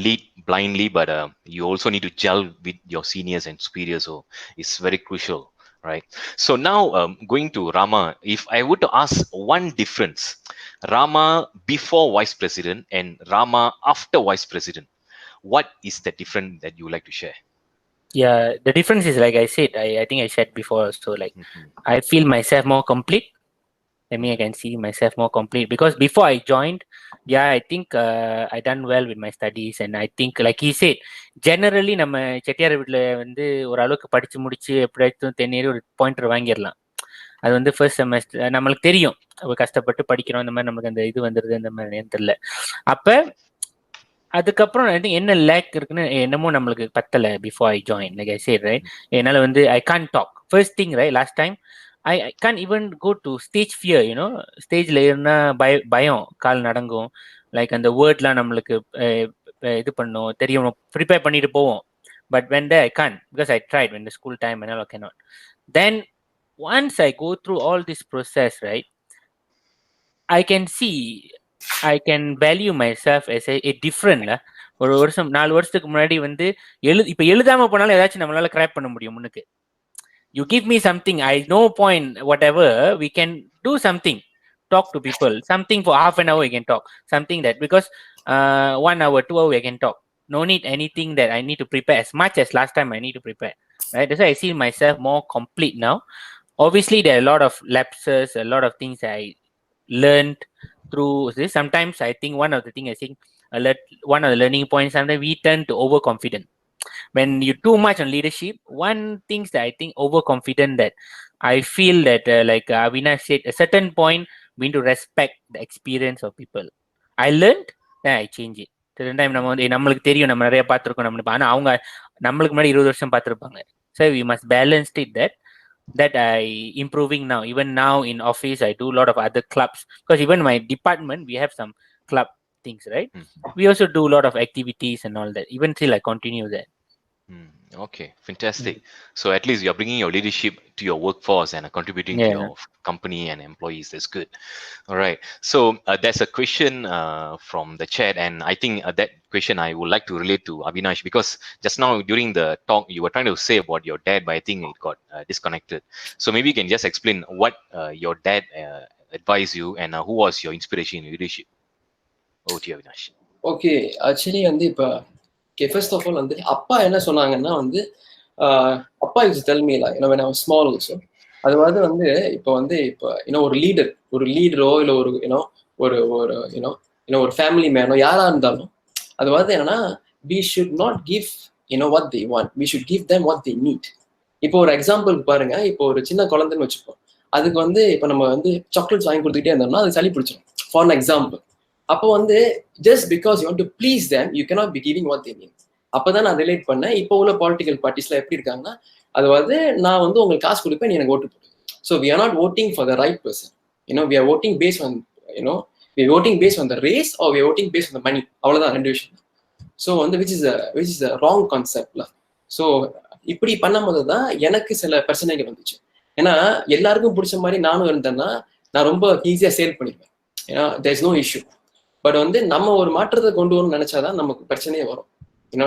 lead blindly, but you also need to gel with your seniors and superiors. So it's very crucial, right? So now going to Rama, if I were to ask one difference, Rama before vice president and Rama after vice president, what is the difference that you would like to share? Yeah, the difference is like I said, I think I shared before. So like I feel myself more complete. I mean, I can see myself more complete because before I joined, yeah, I think I done well with my studies, and I think like he said, generally நம்ம செட்டியார் வீட்டில் வந்து ஒரு அளவுக்கு படிச்சு முடிச்சு எப்படியாச்சும் தென்னியர் ஒரு pointer வாங்கிடலாம். அது வந்து ஃபர்ஸ்ட் செமஸ்டர் நம்மளுக்கு தெரியும், கஷ்டப்பட்டு படிக்கிறோம், இந்த மாதிரி நமக்கு அந்த இது வந்துடுது, இந்த மாதிரி தெரியல. அப்போ அதுக்கப்புறம் என்ன லேக் இருக்குன்னு என்னமோ நம்மளுக்கு பத்தலை before I join. Like I said right, என்னால் வந்து I can't talk first thing right. Last time I can't even go to stage fear, you know. Stage ஏறினா பயம், கால் நடங்கும். லைக் அந்த வேர்ட்லாம் நம்மளுக்கு இது பண்ணும், தெரியும், ப்ரிப்பேர் பண்ணிட்டு போவோம். But when there I can't, because I tried when the school time and all, I cannot. Then once I go through all this process, right, I can see, I can value myself as a different lah. ஒரு வருஷம் 4 வருஷத்துக்கு முன்னாடி வந்து இப்ப எழுதாம போனாலும் ஏதாச்சும் நம்மளால கிராப் பண்ண முடியும் முன்னுக்கு. You give me something, I no point, whatever, we can do something, talk to people, something for half an hour we can talk, something that, because 1 hour, 2 hour I can talk, no need anything that I need to prepare as much as last time I need to prepare, right? That's why I see myself more complete now. Obviously there are a lot of lapses, a lot of things I learned through this. Sometimes I think one of the things I think one of the learning points, sometimes we turn to overconfident. When you too much on leadership, one things that I think overconfident, that I feel that like Avinash said, a certain point we need to respect the experience of people. I learned, then I change it. Certain time நம்மளுக்கு தெரியும், நம்ம நிறைய பார்த்துருக்கோம், நம்ம ஆனா அவங்க நம்மளுக்கு முன்னாடி 20 வருஷம் பார்த்துருப்பாங்க. So we must balance it, that I improving now. Even now in office I do a lot of other clubs, because even my department we have some club things, right? We also do a lot of activities and all that. Even still I continue that. Okay, fantastic. So at least you're bringing your leadership to your workforce and contributing to your company and employees. That's good. All right. So there's a question from the chat, and I think that question I would like to relate to Avinash, because just now during the talk you were trying to say about your dad, but I think it got disconnected. So maybe you can just explain what your dad advised you, and who was your inspiration in leadership. Over to you, Avinash. Okay, actually வந்து இப்ப first of all வந்து அப்பா என்ன சொன்னாங்கன்னா வந்து அப்பா use to tell me like when I was small also, அது வந்து இப்போ ஒரு லீடரோ இல்ல ஒரு ஒரு ஒரு ஒரு ஃபேமிலி மேனோ யாரா இருந்தாலும் அது என்னன்னா we should not give what they want, we should give them what they need. இப்போ ஒரு எக்ஸாம்பிள் பாருங்க, இப்போ ஒரு சின்ன குழந்தைன்னு வச்சுப்போம், அதுக்கு இப்போ நம்ம சாக்லேட்ஸ் வாங்கி கொடுத்துக்கிட்டே இருந்தோம்னா அது சளி பிடிச்சிடும், ஃபார் எக்ஸாம்பிள். அப்போ just because you want to please them, you cannot be giving what they need. அப்பதான் நான் ரிலேட் பண்ணேன். இப்போ உள்ள பொலிட்டிக்கல் பார்ட்டிஸ்ல எப்படி இருக்காங்கன்னா, அது நான் உங்களுக்கு காசு கொடுப்பேன், நீ எனக்கு ஓட்டு போடு. So we are not voting for the right person. We are voting based on we are voting based on the race, or we are voting based on the money. அவ்வளவுதான், ரெண்டு விஷயம். So which is a wrong concept lah. So இப்படி பண்ணும்போது தான் எனக்கு சில பிரச்சனைகள் வந்துச்சு. ஏன்னா எல்லாருக்கும் பிடிச்ச மாதிரி நானும் இருந்தேன்னா நான் ரொம்ப ஈஸியா சேல் பண்ணிடுவேன். ஏன்னா there is no issue. But நம்ம ஒரு மாற்றத்தை கொண்டு வரணும்னு நினைச்சாதான் நமக்கு பிரச்சனையே வரும்.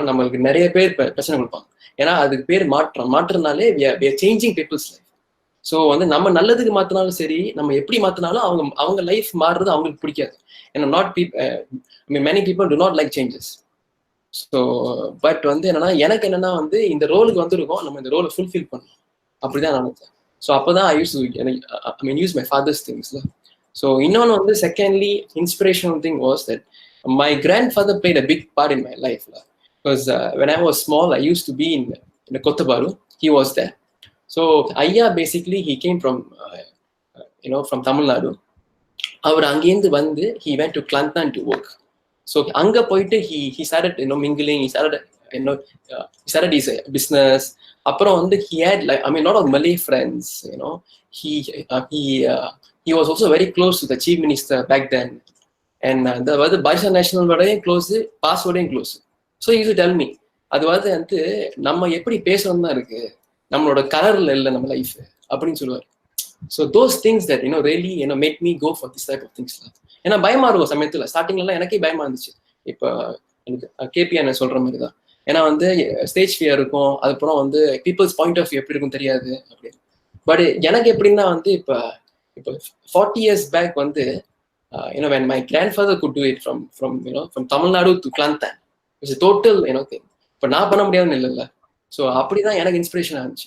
நம்மளுக்கு நிறைய பேர் பிரச்சனை கொடுப்பாங்க. ஏன்னா அதுக்கு பேர் மாற்றம்னாலே we are changing people's life. So நம்ம நல்லதுக்கு மாத்தினாலும் சரி, நம்ம எப்படி மாத்தினாலும் அவங்க லைஃப் மாறுறது அவங்களுக்கு பிடிக்காது. ஏன்னா many people do not like changes. So but என்னன்னா எனக்கு என்னன்னா இந்த ரோலுக்கு வந்திருக்கோம், நம்ம இந்த ரோலை ஃபுல்ஃபில் பண்ணணும், அப்படிதான் நினைச்சேன். ஸோ அப்பதான் I use my father's things. So இன்னொன்று secondly inspirational thing was that my grandfather played a big part in my life, because when I was small I used to be in Kottabaru. He was there. So Ayya basically he came from from Tamil Nadu. அவர் அங்கேருந்து வந்து he went to Kelantan to work. So அங்க போயிட்டு he started mingling, he started his business. அப்புறம் he had like lot of Malay friends. He was also very close to the chief minister back then, and the Baisha National வரையும் close, pass வரையும் close. So he used to tell me, அது நம்ம எப்படி பேசணும் தான் இருக்கு, நம்மளோட கலர்ல இல்லை நம்ம லைஃப் அப்படின்னு சொல்லுவார். So those things that really made me go for this type of things. ஏன்னா பயமா இருக்கும் சமயத்துல, ஸ்டார்டிங்ல எனக்கே பயமா இருந்துச்சு. இப்ப எனக்கு கேபிஎன் சொல்ற மாதிரி தான். ஏன்னா ஸ்டேஜ் ஃபியர் இருக்கும், அதுக்கப்புறம் பீப்புள்ஸ் பாயிண்ட் ஆஃப் வியூ எப்படி இருக்கும் தெரியாது அப்படின்னு. பட் எனக்கு எப்படின்னா இப்போ 40 years back when my grandfather could do it from Tamil Nadu to Kelantan, it's a total thing. இப்போ நான் பண்ண முடியாதுன்னு இல்லைல்ல. ஸோ அப்படிதான் எனக்கு இன்ஸ்பிரேஷன் ஆச்சு.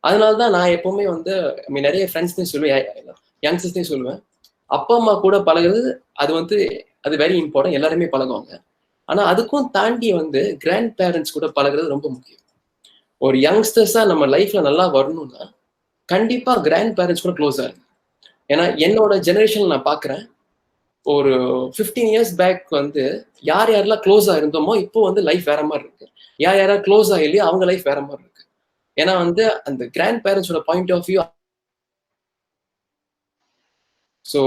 அதனாலதான் நான் எப்பவுமே நிறைய ஃப்ரெண்ட்ஸ்டையும் சொல்லுவேன், யங்ஸ்டர்ஸ்டையும் சொல்லுவேன், அப்பா அம்மா கூட பழகுறது அது வெரி இம்பார்ட்டன்ட், எல்லாருமே பழகுவாங்க. ஆனா அதுக்கும் தாண்டி கிராண்ட் பேரண்ட்ஸ் கூட பழகுறது ரொம்ப முக்கியம். ஒரு யங்ஸ்டர்ஸா நம்ம லைஃப்ல நல்லா வரணும்னா கண்டிப்பா கிராண்ட் பேரண்ட்ஸ் கூட க்ளோஸா இருக்கு. ஏன்னா என்னோட ஜெனரேஷன்ல நான் பாக்குறேன், ஒரு 15 years பேக் யார் யாரெல்லாம் க்ளோஸா இருந்தோமோ இப்போ லைஃப் வேற மாதிரி இருக்கு. யார் யாரெல்லாம் க்ளோஸா இல்லையோ அவங்க லைஃப் வேற மாதிரி இருக்கு. ஏன்னா அந்த கிராண்ட் பேரண்ட்ஸோட point of view So,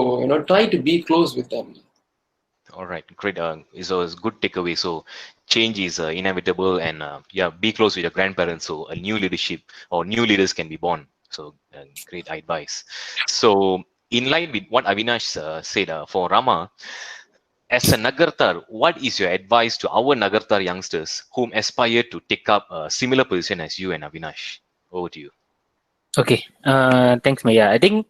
try to be close with them. All right, great. So it's a good takeaway. So change is inevitable, and yeah, be close with your grandparents so a new leadership or new leaders can be born. So great advice. So in line with what Avinash said, for Rama, as a Nagartar, what is your advice to our Nagartar youngsters whom aspire to take up a similar position as you and Avinash? Over to you. Okay. Thanks, Meyya. I think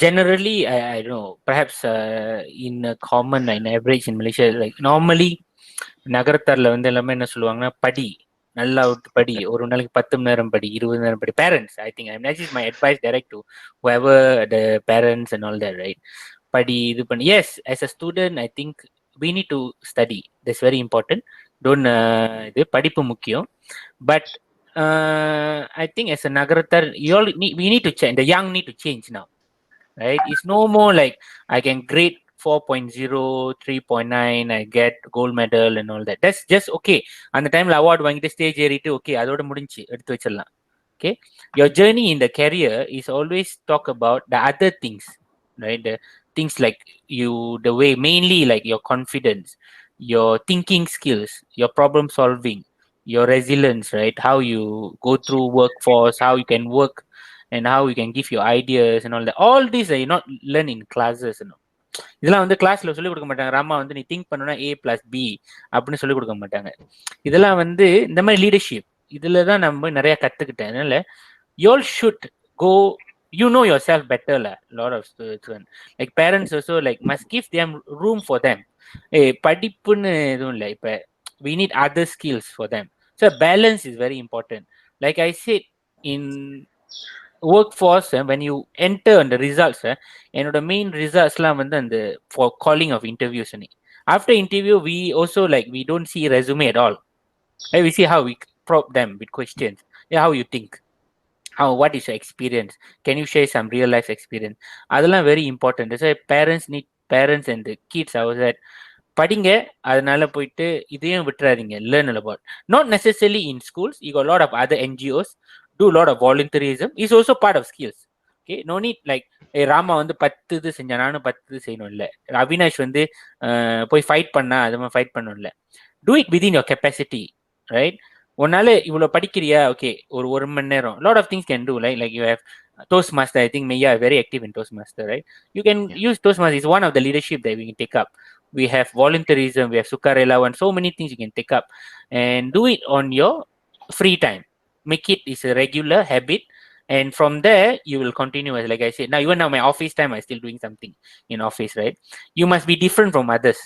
generally, I don't know, perhaps in a common and average in Malaysia, like normally நகரத்தார்ல வந்து எல்லாமே என்ன சொல்லுவாங்கன்னா படி நல்லா விட்டு படி ஒரு நாளைக்கு 10 மணி நேரம் படி 20 மணி நேரம் படி parents I think that is my advice direct to whoever the parents and all that, right? படி இது பண்ணி yes, as a student I think we need to study, that's very important. Don't இது படிப்பு முக்கியம், but I think as a nagaratar we need to change, the young need to change now, right? It's no more like I can grade 4.0, 3.9, I get gold medal and all that. That's just okay. அந்த டைம்ல award வாங்கிட்டு stage ஏறிட்டு okay அதோட முடிஞ்சு எடுத்து வச்சிடலாம். Okay, your journey in the career is always talk about the other things, right? The things like you, the way mainly like your confidence, your thinking skills, your problem solving, your resilience, right? How you go through workforce, how you can work, and how you can give your ideas and all that. All these are you not learn in classes, you know. இதெல்லாம் வந்து கிளாஸ்ல சொல்லிக் கொடுக்க மாட்டாங்க. ராமா வந்து நீ think பண்ணனா A+B அப்படின்னு சொல்லிக் கொடுக்க மாட்டாங்க. இதெல்லாம் வந்து இந்த மாதிரி லீடர்ஷிப் இதுல தான் நம்ம நிறைய கத்துக்கிட்டேன். அதனால you all should go, you know yourself better lah. Lot of students like parents also like must give them room for them. படிப்புன்னு எதுவும் இல்லை, இப்ப we need other skills for them. So balance is very important. Like I said, in workforce, when you enter on the results, என்னோட main results எல்லாம் வந்து அந்த for calling of interviews. After interview we also like we don't see resume at all, right? We see how we probe them with questions. Yeah, how you think, how, what is your experience, can you share some real life experience? அதெல்லாம் very important. That's why parents and the kids I was at படிங்க, அதனால போயிட்டு இதையும் விட்டுறாதீங்க. learn about not necessarily in schools, you got a lot of other NGOs, do a lot of volunteerism is also part of skills. Okay, no need like Rama வந்து 10 இது செஞ்சா நானும் 10 இது செய்யணும் இல்ல, அவினாஷ் வந்து போய் ஃபைட் பண்ணா அது மாதிரி ஃபைட் பண்ணணும் இல்ல. Do it within your capacity, right? உன்னால இவ்வளவு படிக்கிறியா, ஓகே ஒரு மணி நேரம், lot of things can do, like you have Toastmaster. I think Meyya are very active in Toastmaster, right? You can Yeah. use Toastmaster, is one of the leadership that we can take up. We have volunteerism, we have Sukarela, and so many things you can take up and do it on your free time. Make it is a regular habit, and from there you will continue. As like I said, now even now my office time I still doing something in office, right? You must be different from others.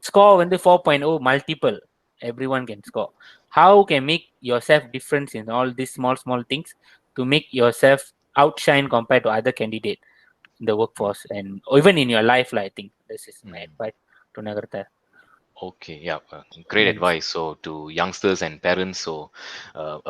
Score when the 4.0 multiple, everyone can score. How can make yourself difference in all these small things to make yourself outshine compared to other candidate in the workforce and even in your life? I think this is my advice to Nagarta. Okay, yeah, great advice. So to youngsters and parents, so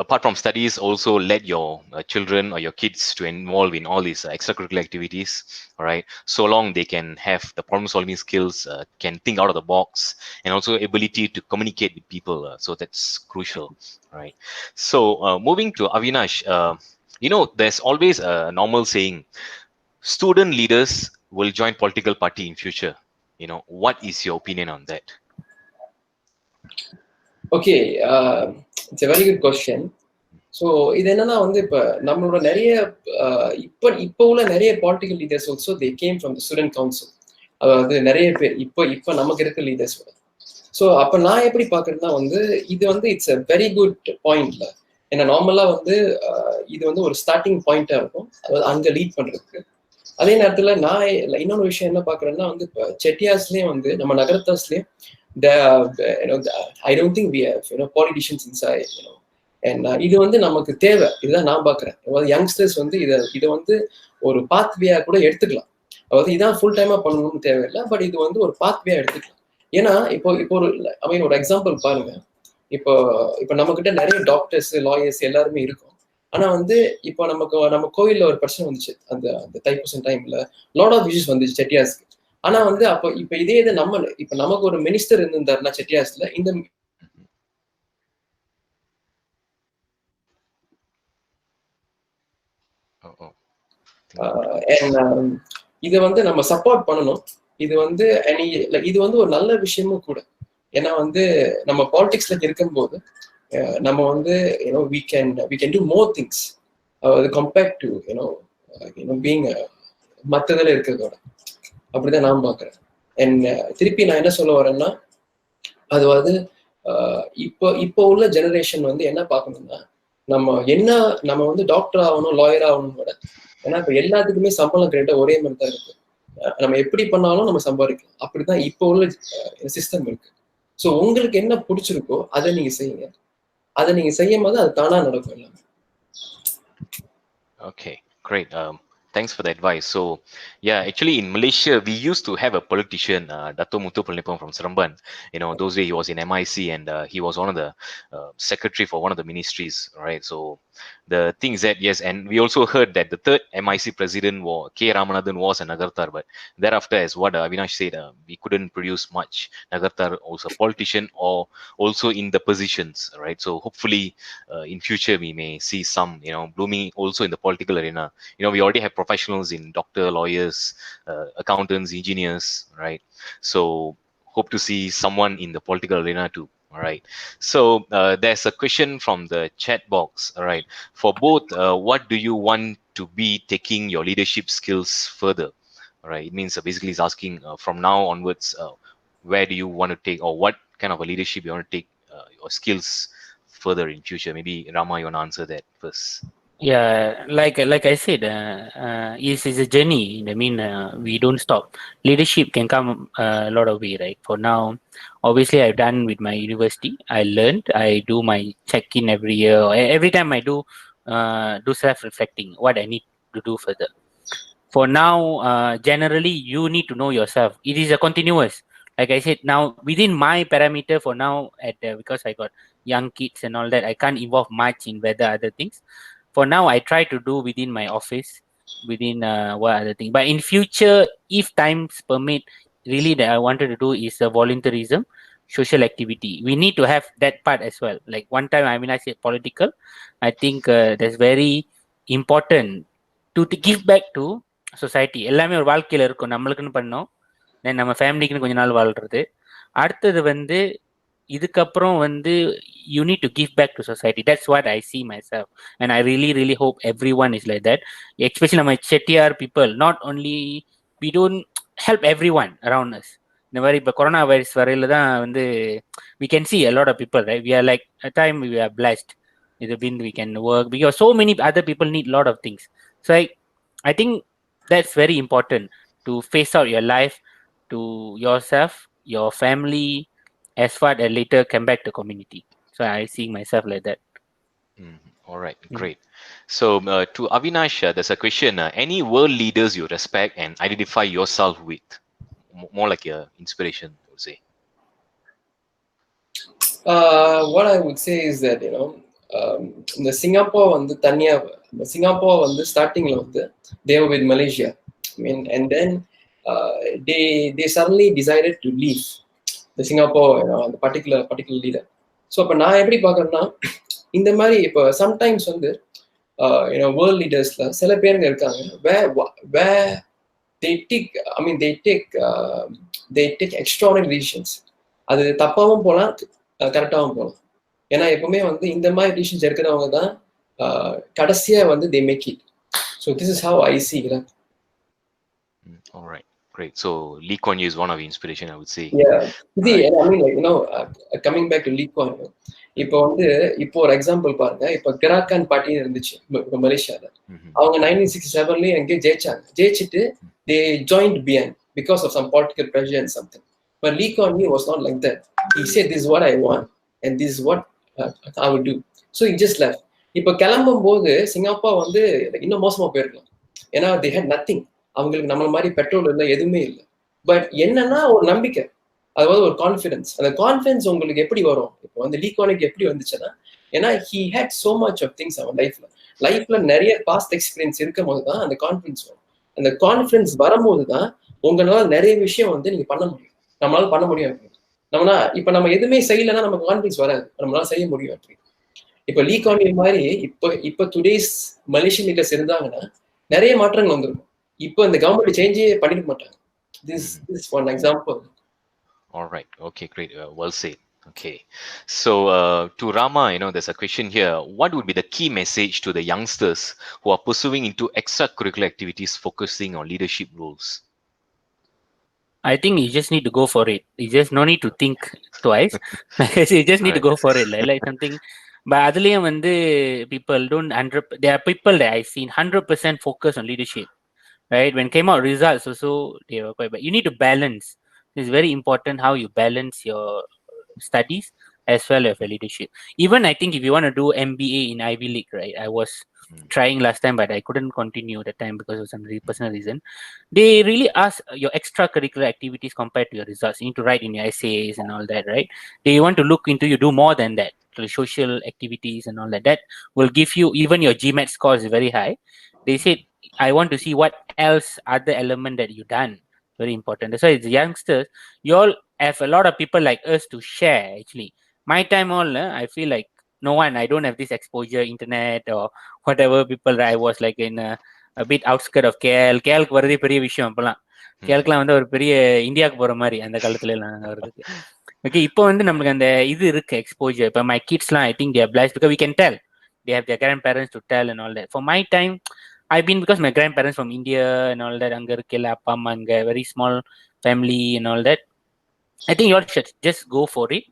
apart from studies, also let your children or your kids to involve in all these extracurricular activities. All right, so long they can have the problem-solving skills, can think out of the box, and also ability to communicate with people. So that's crucial. All right. So moving to Avinash, there's always a normal saying: student leaders will join political party in future. What is your opinion on that? Okay, it's a very good question. So இது என்னன்னா வந்து இப்போ நம்மளோட நிறைய இப்போ உள்ள நிறைய political leaders also they came from the student council. அதாவது நிறைய பேர் இப்போ நமக்கு இருக்க லீடர்ஸ். ஸோ அப்போ நான் எப்படி பார்க்குறேன்னா வந்து இது வந்து இட்ஸ் அ வெரி குட் பாயிண்ட்ல. ஏன்னா நார்மலாக வந்து இது வந்து ஒரு ஸ்டார்டிங் பாயிண்டா இருக்கும், அதாவது அங்கே லீட் பண்றதுக்கு. அதே நேரத்தில் நான் இன்னொரு விஷயம் என்ன பார்க்குறேன்னா வந்து இப்போ செட்டியாஸ்லேயும் வந்து நம்ம நகரத்தாஸ்லேயும் I don't think we have politicians inside. And இது வந்து நமக்கு தேவை, இதுதான் நான் பாக்குறேன். அதாவது யங்ஸ்டர்ஸ் வந்து இதை வந்து ஒரு பாத்வேயா கூட எடுத்துக்கலாம். அதாவது இதான் ஃபுல் டைமா பண்ணணும்னு தேவையில்லை, பட் இது வந்து ஒரு பாத்வேயா எடுத்துக்கலாம். ஏன்னா இப்போ ஒரு எக்ஸாம்பிள் பாருங்க. இப்போ நம்ம கிட்ட நிறைய டாக்டர்ஸ், லாயர்ஸ் எல்லாருமே இருக்கும். ஆனா வந்து இப்போ நம்ம கோயில்ல ஒரு பிரச்சனை வந்துச்சு அந்த தைப்பூசம் டைம்ல, லாட் ஆஃப் இஷ்யூஸ் வந்துச்சு செட்டியாஸ்க்கு. ஆனா வந்து அப்போ இப்ப இதே இப்ப நமக்கு ஒரு மினிஸ்டர் இருந்திருந்தாருன்னா செட்டியாஸ்ல இந்த இதை வந்து நம்ம சப்போர்ட் பண்ணணும். இது வந்து இது வந்து ஒரு நல்ல விஷயமும் கூட. ஏன்னா வந்து நம்ம பாலிடிக்ஸ்ல இருக்கும்போது நம்ம வந்து we can do more things compared to being மற்றதில் இருக்கிறதோட. அப்படிதான் நான் பாக்குறேன். திருப்பி நான் என்ன சொல்ல வரேன்னா, அது வந்து இப்போ உள்ள ஜெனரேஷன் வந்து என்ன பார்க்கணும்னா, நம்ம வந்து டாக்டர் ஆகணும், லாயர் ஆகணும் கூட. ஏன்னா இப்ப எல்லாத்துக்குமே சம்பளம் கிட்ட ஒரே மாதிரி தான் இருக்கு. நம்ம எப்படி பண்ணாலும் நம்ம சம்பாதிக்கலாம். அப்படிதான் இப்போ உள்ள சிஸ்டம் இருக்கு. ஸோ உங்களுக்கு என்ன பிடிச்சிருக்கோ அதை நீங்க செய்யுங்க. அதை நீங்க செய்யும் போது அது தானா நடக்கும் எல்லாமே. Okay, great. Thanks for the advice. So, yeah, actually in Malaysia, we used to have a politician, Dato' Muthu Pallipam from Seremban. Those days he was in MIC and he was one of the secretary for one of the ministries, right? So, the thing is that, yes, and we also heard that the third MIC president, K. Ramanathan, was a Nagartar, but thereafter, as what Avinash said, we couldn't produce much Nagartar, also a politician or also in the positions, right? So, hopefully, in future, we may see some, blooming also in the political arena. We already have professionals in doctor, lawyers, accountants, engineers, right? So hope to see someone in the political arena too. All right. So there's a question from the chat box. All right. For both, what do you want to be taking your leadership skills further? All right. It means basically is asking from now onwards, where do you want to take, or what kind of a leadership you want to take your skills further in future? Maybe Rama, you want to answer that first. Yeah, like I said, it's a journey. I mean, we don't stop. Leadership can come a lot of way, right? For now, obviously, I've done with my university. I learned. I do my check-in every year. Every time I do self-reflecting, what I need to do further. For now, generally, you need to know yourself. It is a continuous. Like I said, now within my parameter for now, because I got young kids and all that, I can't involve much in whether other things. For now, I try to do within my office, within what other thing. But in future, if times permit, really that I wanted to do is a volunteerism, social activity. We need to have that part as well. Like one time, I mean, I said political. I think that's very important to give back to society. எல்லாமே ஒரு வாழ்க்கையில இருக்கும். நம்மளுக்குன்னு பண்ணோம், தென் நம்ம ஃபேமிலிக்குன்னு கொஞ்ச நாள் வாழ்றது. அடுத்தது வந்து இதுக்கப்புறம் வந்து you need to give back to society. That's what I see myself, and I really hope everyone is like that, especially my Chettiar people. Not only we don't help everyone around us. இந்த மாதிரி இப்போ corona virus வரையில தான் வந்து we can see a lot of people, right? We are like a time we are blessed. We can work because so many other people need a lot of things. So I think that's very important to face out your life to yourself, your family, as far as later come back to community. So I see myself like that. All right, great. So to Avinash, there's a question. Any world leaders you respect and identify yourself with? More like a inspiration, I would say. What I would say is that இந்த Singapore வந்து தனியா, Singapore வந்து ஸ்டார்டிங்ல வந்து they were with Malaysia. I mean, and then they suddenly decided to leave the Singapore, அந்த particular leader. So அப்போ நான் எப்படி பார்க்கறேன்னா, இந்த மாதிரி இப்போ சம்டைம்ஸ் வந்து வேர்ல்ட் லீடர்ஸ்ல சில பேருங்க இருக்காங்க where they take extraordinary decisions. அது தப்பாவும் போகலாம், கரெக்டாகவும் போகலாம். ஏன்னா எப்பவுமே வந்து இந்த மாதிரி டிசிஷன்ஸ் எடுக்கிறவங்க தான் கடைசியா வந்து they make it. So this is how I see it. All right, great. So Lee Kuan Yew is one of the inspiration, I would say. Yeah. I mean, like, coming back to Lee Kuan Yew, இப்போ ஒரு example பாருங்க. இப்போ கிராக்கான் பார்ட்டின்னு இருந்துச்சு மலேசியால. அவங்க 1967 எங்கேயோ ஜெயிச்சுட்டு they joined BN because of some political pressure and something. But Lee Kuan Yew was not like that. He said, this is what I want and this is what I would do. So he just left. இப்போ கிளம்பும் போது Singapore வந்து இன்னும் மோசமா போயிருக்கலாம். ஏன்னா they had nothing. அவங்களுக்கு நம்மள மாதிரி பெட்ரோல் இல்லை, எதுவுமே இல்லை. பட் என்னன்னா ஒரு நம்பிக்கை, அதாவது ஒரு கான்ஃபிடன்ஸ். அந்த கான்ஃபிடன்ஸ் உங்களுக்கு எப்படி வரும்? இப்போ வந்து லீ குவான் யூக்கு எப்படி வந்துச்சுன்னா, ஏன்னா he had so much of things அவன் லைஃப்ல நிறைய பாஸ்ட் எக்ஸ்பீரியன்ஸ் இருக்கும் போது தான் அந்த கான்ஃபிடன்ஸ் வரும். அந்த கான்ஃபிடன்ஸ் வரும்போது தான் உங்களால நிறைய விஷயம் வந்து நீங்க பண்ண முடியும். நம்மளால பண்ண முடியும். இப்ப நம்ம எதுவுமே செய்யலைன்னா நமக்கு கான்ஃபிடன்ஸ் வராது. நம்மளால செய்ய முடியும். அப்படி இப்ப லீ குவான் யூ மாதிரி இப்ப டுடேஸ் மலேசியன் லீடர்ஸ் இருந்தாங்கன்னா நிறைய மாற்றங்கள் வந்திருக்கும். இப்போ இந்த கவர்மெண்ட் சேஞ்சே பண்ணிருக்க மாட்டாங்க. This one example. All right. Okay, great. Well said. Okay. So to Rama, there's a question here. What would be the key message to the youngsters who are pursuing into extracurricular activities focusing on leadership roles? I think you just need to go for it. You just no need to think twice. You just need to go for it. Like something. But அதுலயும் வந்து people don't 100. There are people that I've seen 100% focus on leadership. Right? When came out results also they were quite. But you need to balance. It's very important how you balance your studies as well as your leadership. Even I think if you want to do MBA in Ivy League, right? I was trying last time, but I couldn't continue that time because of some personal reason. They really ask your extracurricular activities compared to your results. You need to write in your essays and all that, right? They want to look into you do more than that. The social activities and all that. That will give you, even your GMAT score is very high. They said, I want to see what else other element that you done. Very important. That's why as youngsters, you all have a lot of people like us to share actually. My time all, I feel like no one, I don't have this exposure, internet or whatever people that I was like in a bit outskirt of கேஎல்க்கு வரதே பெரிய விஷயம் அப்பெல்லாம். கேஎல்க்குலாம் வந்து ஒரு பெரிய இந்தியாவுக்கு போற மாதிரி அந்த காலத்துல எல்லாம் வர்றதுக்கு. ஓகே, இப்போ வந்து நம்மளுக்கு அந்த இது இருக்கு எக்ஸ்போஜர். இப்போ மை கிட்ஸ்லாம் I think they are blessed because we can tell. They have their grandparents to tell and all that. For my time, I've been because my grandparents from India and all that. அங்க இருக்கல அப்பா அம்மா அங்க very small family and all that. I think you all should just go for it.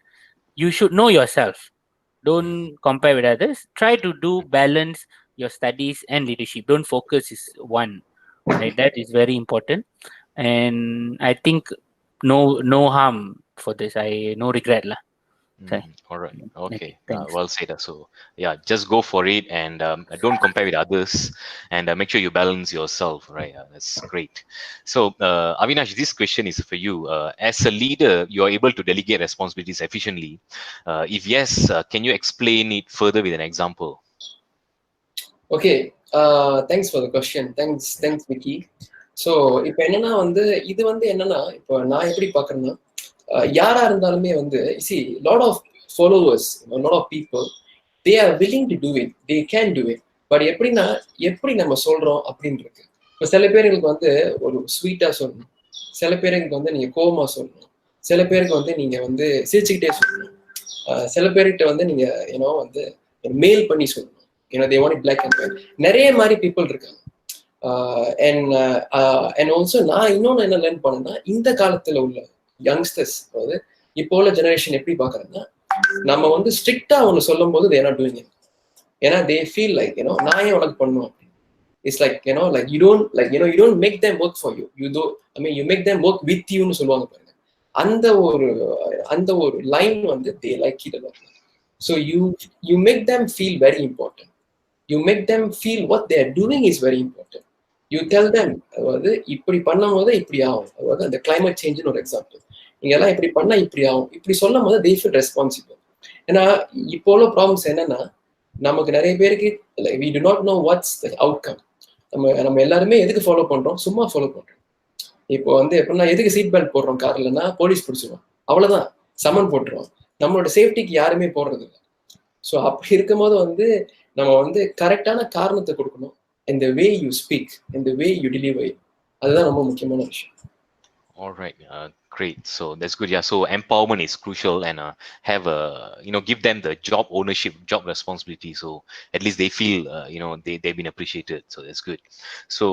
You should know yourself. Don't compare with others. Try to do balance your studies and leadership. Don't focus is one. Right? That is very important. And I think no harm for this. I no regret lah. All right. Okay. Thanks. Well said. So yeah, just go for it and don't compare with others, and make sure you balance yourself. Right. That's great. So Avinash, this question is for you. As a leader, you are able to delegate responsibilities efficiently. If yes, can you explain it further with an example? Okay. Thanks for the question. Thanks Vicky. So இப்போ என்னன்னா வந்து இது வந்து என்னன்னா இப்போ நான் எப்படி பாக்குறேன்னா யாரா இருந்தாலுமே வந்து see lot of followers lot of people they are willing to do it, they can do it. But எப்படின்னா எப்படி நம்ம சொல்றோம் அப்படின்னு இருக்கு. இப்போ சில பேருக்கு வந்து ஒரு ஸ்வீட்டா சொல்லணும், சில பேருக்கு வந்து நீங்க கோவமா சொல்லணும், சில பேருக்கு வந்து நீங்க வந்து சிரிச்சுக்கிட்டே சொல்லணும், சில பேர்கிட்ட வந்து நீங்க ஏன்னோ வந்து மெயில் பண்ணி சொல்லணும். they want it black and white. நிறைய மாதிரி பீப்புள் இருக்காங்க. அண்ட் ஆல்சோ நான் இன்னொன்னு என்ன லேர்ன் பண்ணேன்னா, இந்த காலத்துல உள்ள யங்ஸ்டர்ஸ், அதாவது இப்போ உள்ள ஜெனரேஷன் எப்படி பாக்குறேன்னா, நம்ம வந்து ஸ்ட்ரிக்டா ஒன்று சொல்லும் போது they are not doing it. ஏன்னா they feel like நான் ஏன் உனக்கு பண்ணும். It's like like you don't make them work for you. You make them work with you னு சொல்லுவாங்க பாருங்க. அந்த ஒரு லைன் வந்து they like it a lot. So you make them feel very important. You make them feel what they are doing is very important. You tell them, அதாவது இப்படி பண்ணும் போது இப்படி ஆகும். அதாவது அந்த கிளைமேட் சேஞ்சுன்னு ஒரு எக்ஸாம்பிள், நீங்க எல்லாம் இப்படி பண்ணா இப்படி ஆகும், இப்படி சொல்லும் போது they feel responsible. ஏன்னா இப்போ உள்ள ப்ராப்ளம்ஸ் என்னன்னா, நமக்கு நிறைய பேருக்கு we do not know what's the outcome. நம்ம எல்லாருமே எதுக்கு ஃபாலோ பண்றோம், சும்மா ஃபாலோ பண்றோம். இப்போ வந்து எப்படின்னா, எதுக்கு சீட் பெல்ட் போடுறோம் கார்லன்னா, போலீஸ் பிடிச்சிருவோம், அவ்வளவுதான், சமன் போட்டுருவோம். நம்மளோட சேஃப்டிக்கு யாருமே போடுறது இல்லை. ஸோ அப்படி இருக்கும்போது வந்து நம்ம வந்து கரெக்டான காரணத்தை கொடுக்கணும். And the way you speak and the way you deliver it, அதுதான் ரொம்ப முக்கியமான விஷயம். All right, great. So that's good. Yeah. So empowerment is crucial, and have a give them the job ownership, job responsibility. So at least they feel they've been appreciated. So that's good. So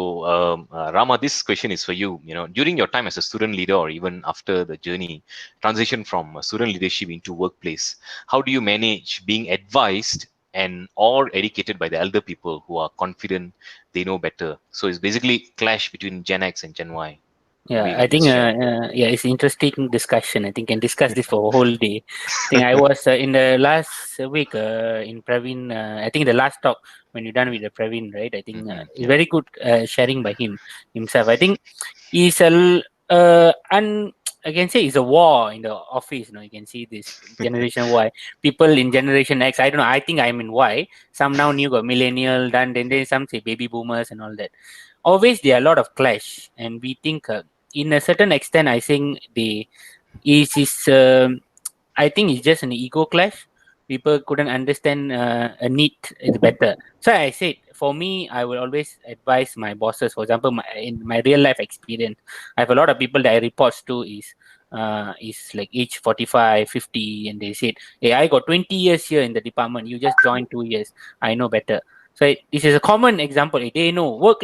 Rama, this question is for you. During your time as a student leader, or even after the journey transition from student leadership into workplace, how do you manage being advised and or educated by the elder people who are confident they know better? So it's basically clash between Gen X and Gen Y. Yeah, I think it's interesting discussion. I think can discuss this for a whole day. I think I was in the last week in Praveen. I think the last talk when you're done with the Praveen, right? I think it's very good sharing by himself. I think he's I can say it's a war in the office. You can see this generation Y. People in generation X, I don't know. I think I'm in Y. Some now new got millennial, then some say baby boomers and all that. Always there are a lot of clash, and we think in a certain extent, I think I think it's just an ego clash people couldn't understand a need is better. So I said, for me, I will always advise my bosses. For example, in my real life experience, I have a lot of people that I report to is like age 45, 50, and they said, hey, I got 20 years here in the department. You just joined 2 years. I know better. So this is a common example. They know work,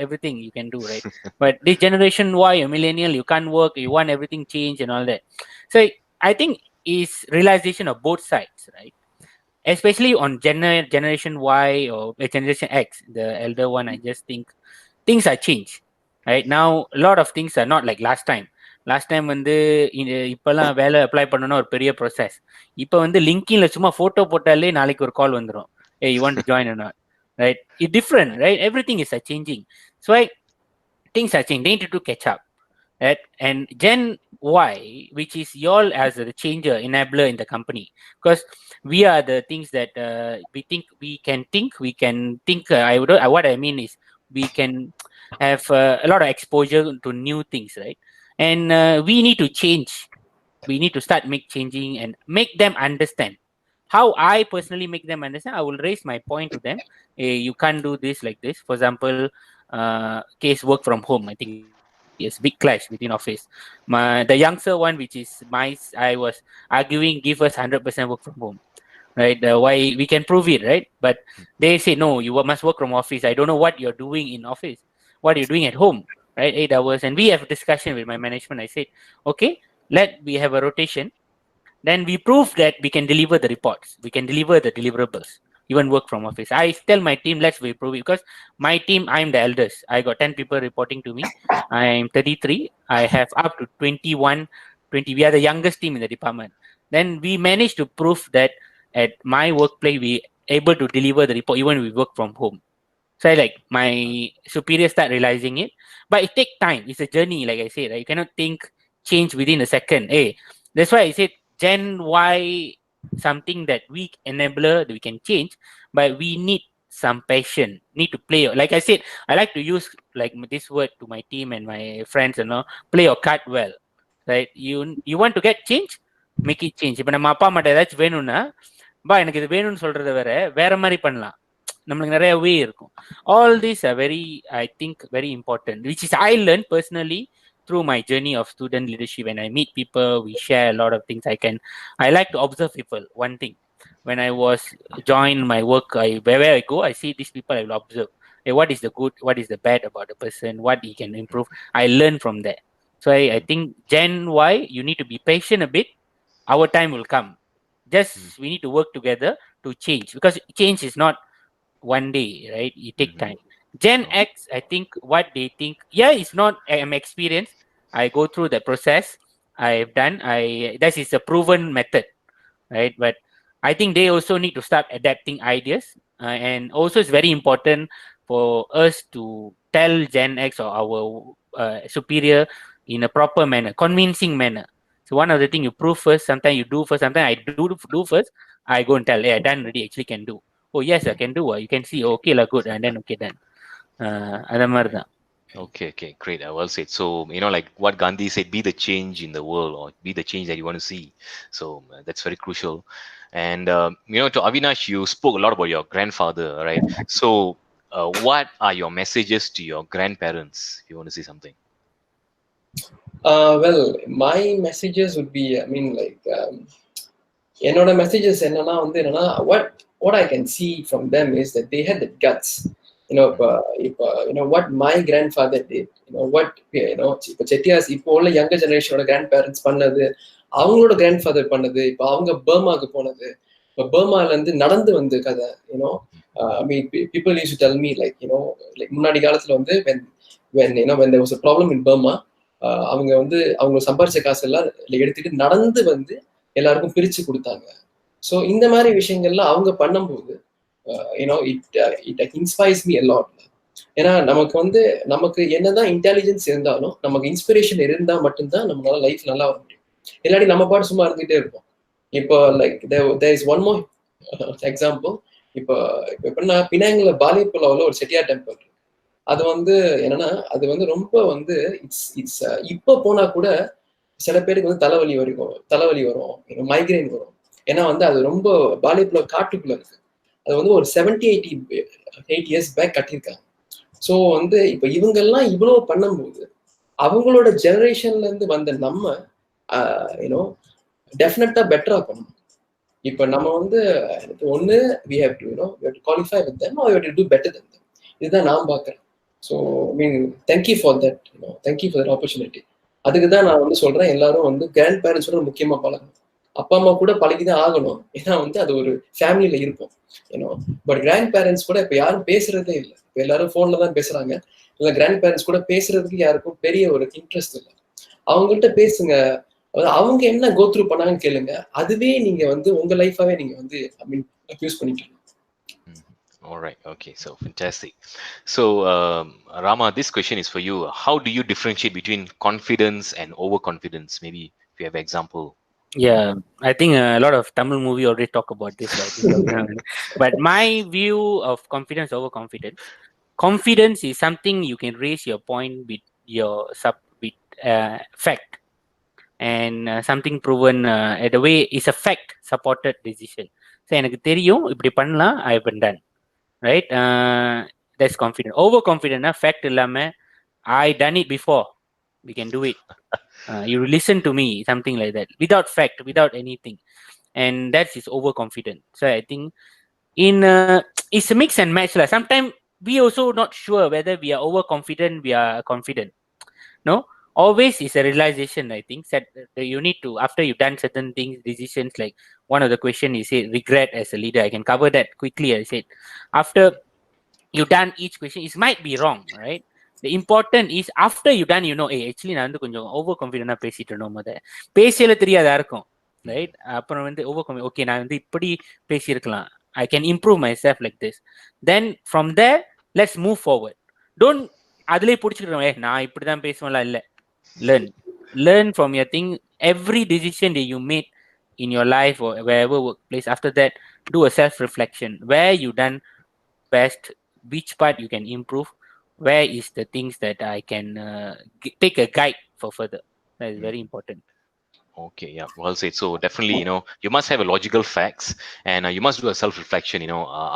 everything you can do, right? But this generation Y, a millennial, you can't work, you want everything changed and all that. So I think is realization of both sides, right? Especially on generation Y or generation X, the elder one. I just think things are changed, right? Now a lot of things are not like last time. Last time வந்து இப்பெல்லாம் வேலை apply பண்ணணும் ஒரு பெரிய process. இப்போ வந்து லிங்க்இன்ல சும்மா photo போட்டாலே நாளைக்கு ஒரு கால் வந்துடும். A you want to join or not, right? It's different, right? Everything is changing. So things are changing. They need to catch up. Right? And Gen Y, which is y'all as a changer, enabler in the company, because we are the things that we can think. What I mean is we can have a lot of exposure to new things, right? And we need to change. We need to start changing and make them understand. How I personally make them understand, I will raise my point to them. Hey, you can't do this like this. For example, case work from home. I think it's big clash within office. The youngster one, which is I was arguing, give us 100% work from home, right? Why we can prove it, right? But they say no, you must work from office. I don't know what you're doing in office, what you're doing at home, right? 8 hours. And we have a discussion with my management. I said, okay, we have a rotation. Then we prove that we can deliver the reports, we can deliver the deliverables, even work from office. I tell my team, let's we prove it, because my team, I'm the eldest. I got 10 people reporting to me. I'm 33. I have up to 21, 20. We are the youngest team in the department. Then we managed to prove that at my workplace, we able to deliver the report even we work from home. So my superiors start realizing it, but it takes time. It's a journey, like I said. Right? You cannot think change within a second. Hey, that's why I said Gen Y something that we enabler that we can change, but we need some passion. Need to play. Like I said, I like to use like this word to my team and my friends. Play your card well. Right? You want to get change, make it change. இப்போ நம்ம அப்பா அம்மாட்ட ஏதாச்சும் வேணும்னா பா எனக்கு இது வேணும்னு சொல்றத வேற மாதிரி பண்ணலாம். நம்மளுக்கு நிறைய வே இருக்கும். All these are I think very important, which is I learned personally through my journey of student leadership. When I meet people, we share a lot of things. I like to observe people. One thing, when I was join my work, wherever I go, I see these people. I will observe, hey, what is the good, what is the bad about the person, what he can improve. I learn from that. So I think Gen Y, you need to be patient a bit. Our time will come. Just we need to work together to change, because change is not one day, right? It take time. Gen X, I think what they think, it's not experience. I go through the process. I've done. That is a proven method, right? But I think they also need to start adapting ideas, and also it's very important for us to tell Gen X or our superior in a proper manner, convincing manner. So one of the thing, you prove first. Sometimes you do first. Sometimes I do first. I go and tell, hey, I done already. Actually, can do. Oh yes, I can do. You can see. Okay, good. And then okay, done. அந்த மாதிரி தான். Okay, great. Well said. So, like what Gandhi said, be the change in the world, or be the change that you want to see. So that's very crucial. And, to Avinash, you spoke a lot about your grandfather, right? So, what are your messages to your grandparents, if you want to say something? Well, my messages would be, என்னோட messages என்னன்னா what I can see from them is that they had the guts. What my grandfather did, what இப்போ செட்டியாஸ் இப்போ உள்ள younger ஜெனரேஷனோட grand parents பண்ணது, அவங்களோட grand father பண்ணது, இப்போ அவங்க பர்மாக்கு போனது, இப்போ பர்மால இருந்து நடந்து வந்து கதை, people used to tell me like முன்னாடி காலத்துல வந்து when there was a problem in Burma, அவங்க சம்பாரிச்ச காசு எல்லாம் எடுத்துட்டு நடந்து வந்து எல்லாருக்கும் பிரிச்சு கொடுத்தாங்க. ஸோ இந்த மாதிரி விஷயங்கள்லாம் அவங்க பண்ணும்போது it inspires me a lot. ஏன்னா நமக்கு என்னதான் இன்டெலிஜென்ஸ் இருந்தாலும் நமக்கு இன்ஸ்பிரேஷன் இருந்தா மட்டும்தான் நம்மளால லைஃப் நல்லா வர முடியும். இல்லாட்டி நம்ம பாட்டு சும்மா இருந்துகிட்டே இருப்போம். இப்போ like there is one more example. இப்போ எப்படின்னா பினாங்கில பாலிப்புலாவில் ஒரு செட்டியார் டெம்பிள். அது என்னன்னா அது ரொம்ப இட்ஸ் இப்போ போனா கூட சில பேருக்கு தலைவலி வரும், மைக்ரைன் வரும். ஏன்னா வந்து அது ரொம்ப பாலிவுட்ல காட்டுக்குள்ள இருக்கு. அது வந்து ஒரு 70-80 years பேக் கட்டியிருக்காங்க. ஸோ வந்து இப்போ இவங்கெல்லாம் இவ்வளவு பண்ணும்போது அவங்களோட ஜெனரேஷன்ல இருந்து வந்த நம்ம யூனோ டெஃபினட்டா பெட்டரா பண்ணணும். இப்போ நம்ம வந்து ஒன்று we have to qualify with them or we have to do better than them. இதுதான் நான் பார்க்குறேன். So thank you for that, thank you for that opportunity. அதுக்கு தான் நான் வந்து சொல்றேன், எல்லாரும் வந்து கிராண்ட் பேரண்ட்ஸோட முக்கியமா பழகணும். அப்பா அம்மா கூட பழகிதான் ஆகணும், ஏன்னா வந்து அது ஒரு ஃபேமிலியில இருக்கும். பட் கிராண்ட் பேரண்ட்ஸ் கூட இப்போ யாரும் பேசுறதே இல்லை. இப்போ எல்லாரும் ஃபோன்ல தான் பேசுறாங்க. இல்லை கிராண்ட் பேரண்ட்ஸ் கூட பேசுறதுக்கு யாருக்கும் பெரிய ஒரு இன்ட்ரெஸ்ட் இல்லை. அவங்கள்ட்ட பேசுங்க, அவங்க என்ன கோ த்ரூ பண்ணாங்கன்னு கேளுங்க. அதுவே நீங்க வந்து உங்க லைஃபாவே நீங்க வந்து யூஸ் பண்ணிக்கலாம். All right. Okay. So fantastic. So Rama, this question is for you. How do you differentiate between confidence and overconfidence? Maybe if you have an example. Yeah, I think a lot of Tamil movie already talk about this, right? But my view of confidence overconfidence, confidence is something you can raise your point with your fact, and something proven the way is a fact supported decision. So எனக்கு தெரியும் இப்படி பண்ணலாம், I have done, right? That's confident. Overconfident fact இல்லாம I done it before, we can do it. You listen to me, something like that, without fact, without anything, and that is overconfident. So I think in it's a mix and match lah. Sometimes we also not sure whether we are overconfident, we are confident. No, always is a realization. I think that you need to, after you've done certain things, decisions, like one of the question you said regret as a leader. I can cover that quickly. I said after you done each question, it might be wrong, right? The important is after you done, actually நான் வந்து கொஞ்சம் over கான்ஃபிடென்ட்டா பேசிட்டு இருந்தோம். பேசல தெரியாதா இருக்கும், right? அப்புறம் வந்து ஓவர் கான்ஃபிடென்ட், ஓகே நான் வந்து இப்படி பேசியிருக்கலாம், I can improve myself like this. Then from there let's move forward. Don't அதுலயே பிடிச்சிக்கிறோம், நான் இப்படிதான் பேசுவேன்லாம் இல்லை. learn from your thing. Every decision that you made in your life or wherever workplace, after that do a self reflection, where you done best, which part you can improve, where is the things that I can take a guide for further. That is very important. Okay, yeah, well said. So definitely, you must have a logical facts, and you must do a self-reflection.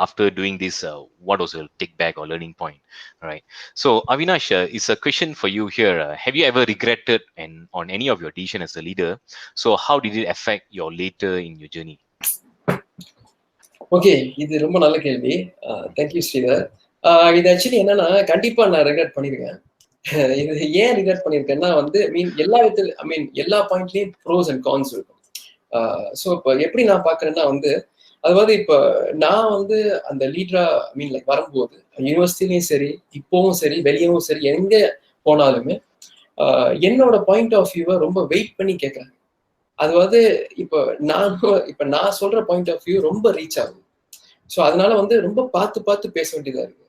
After doing this, what was your take back or learning point, right? So Avinash, it's a question for you here. Have you ever regretted on any of your decision as a leader? So how did it affect your later in your journey? Okay, இது ரொம்ப நல்ல கேள்வி. Thank you Sridhar. இது actually என்னன்னா, கண்டிப்பா நான் regret பண்ணிருக்கேன். இது ஏன் ரிகர்ட் பண்ணியிருக்கேன்னா வந்து எல்லா விதத்துல எல்லா பாயிண்ட்லயும் ப்ரோஸ் அண்ட் கான்ஸ் இருக்கும். ஸோ இப்போ எப்படி நான் பாக்குறேன்னா வந்து, அதாவது இப்போ நான் வந்து அந்த லீடரா லைக் வரும்போது யூனிவர்சிட்டிலையும் சரி, இப்பவும் சரி, வெளியவும் சரி, எங்க போனாலுமே என்னோட பாயிண்ட் ஆஃப் வியூவை ரொம்ப வெயிட் பண்ணி கேட்கறாங்க. அது வந்து இப்போ நான் சொல்ற பாயிண்ட் ஆஃப் வியூ ரொம்ப ரீச் ஆகுது. ஸோ அதனால வந்து ரொம்ப பார்த்து பேச வேண்டியதா இருக்கு.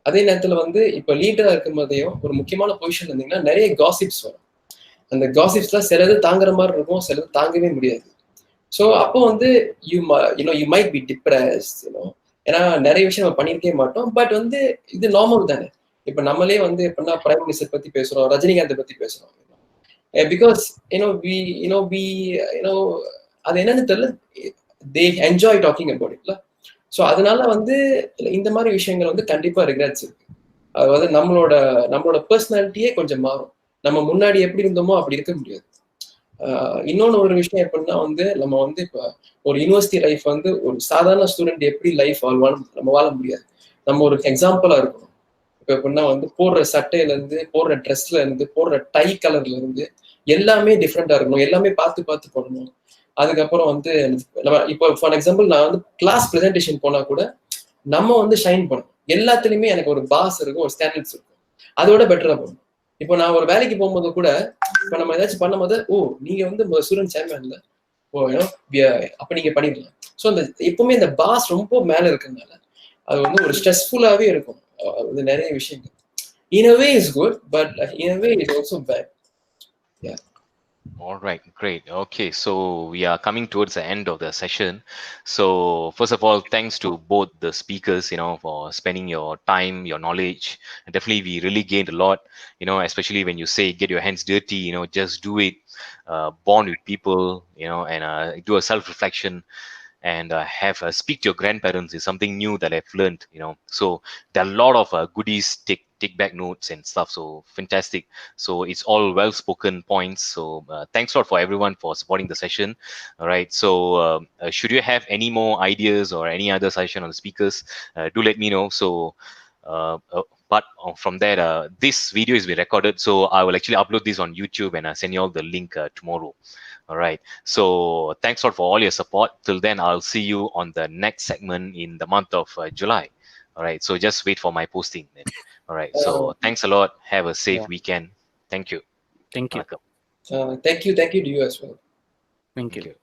அதே நேரத்துல வந்து இப்ப லீடரா இருக்கும் போதையும் ஒரு முக்கியமான பொசிஷன் இருந்தீங்கன்னா நிறைய காசிப்ஸ் வரும். அந்த காசிப்ஸ்லாம் சிலது தாங்குற மாதிரி இருக்கும், சிலது தாங்கவே முடியாது. ஸோ அப்போ வந்து யூ மைட் பி டிப்ரெஸ்ட், ஏன்னா நிறைய விஷயம் நம்ம பண்ணிருக்கவே மாட்டோம். பட் வந்து இது நார்மல் தானே. இப்ப நம்மளே வந்து எப்படின்னா பிரைம் மினிஸ்டர் பத்தி பேசுறோம், ரஜினிகாந்த் பத்தி பேசுறோம். பிகாஸ் அது என்னன்னு தெரியல, தே என்ஜாய் டாக்கிங் அபவுட் இட்ல. ஸோ அதனால வந்து இந்த மாதிரி விஷயங்கள் வந்து கண்டிப்பா ரிக்ரெட்ஸ் இருக்கு. அதாவது நம்மளோட பர்சனாலிட்டியே கொஞ்சம் மாறும். நம்ம முன்னாடி எப்படி இருந்தோமோ அப்படி இருக்க முடியாது. இன்னொன்னு ஒரு விஷயம் எப்படின்னா வந்து, நம்ம வந்து இப்போ ஒரு யூனிவர்சிட்டி லைஃப் வந்து ஒரு சாதாரண ஸ்டூடெண்ட் எப்படி லைஃப் வாழ்வான்னு நம்ம வாழ முடியாது. நம்ம ஒரு எக்ஸாம்பிளா இருக்கணும். இப்போ எப்படின்னா வந்து போடுற சட்டையில இருந்து, போடுற ட்ரெஸ்ல இருந்து, போடுற டை கலர்ல இருந்து எல்லாமே டிஃப்ரெண்டா இருக்கணும். எல்லாமே பார்த்து போடணும். அதுக்கப்புறம் வந்து நம்ம இப்போ ஃபார் எக்ஸாம்பிள் நான் வந்து கிளாஸ் ப்ரெசன்டேஷன் போனா கூட நம்ம வந்து ஷைன் பண்ணணும். எல்லாத்துலயுமே எனக்கு ஒரு பாஸ் இருக்கும், ஒரு ஸ்டாண்டர்ட்ஸ் இருக்கும். அதோட பெட்டரா பண்ணணும். இப்போ நான் ஒரு வேலைக்கு போகும்போது கூட இப்போ நம்ம ஏதாச்சும் பண்ணும்போது, நீங்க வந்து ஸ்டூடெண்ட் சேர்மேன்ல அப்ப நீங்க பண்ணிடலாம். ஸோ அந்த எப்பவுமே இந்த பாஸ் ரொம்ப மேல இருக்கிறதுனால அது வந்து ஒரு ஸ்ட்ரெஸ்ஃபுல்லாவே இருக்கும். அது நிறைய விஷயங்கள். In a way is good, but in a way is also bad. Yeah. All right, great. Okay, so we are coming towards the end of the session. So first of all, thanks to both the speakers, for spending your time, your knowledge. And definitely, we really gained a lot. Especially when you say get your hands dirty. Just do it. Bond with people. And do a self-reflection and have speak to your grandparents is something new that I've learned. So there are a lot of goodies, take back notes and stuff. So fantastic. So it's all well spoken points. So thanks a lot for everyone for supporting the session. All right. So should you have any more ideas or any other suggestion on the speakers, do let me know. So. But from there, this video is being recorded, so I will actually upload this on YouTube and send you all the link tomorrow. All right. So thanks a lot for all your support. Till then, I'll see you on the next segment in the month of July. All right. So just wait for my posting then. All right. So thanks a lot. Have a safe Yeah. weekend. Thank you. Thank you. Welcome. Thank you to you as well. Thank you. Thank you.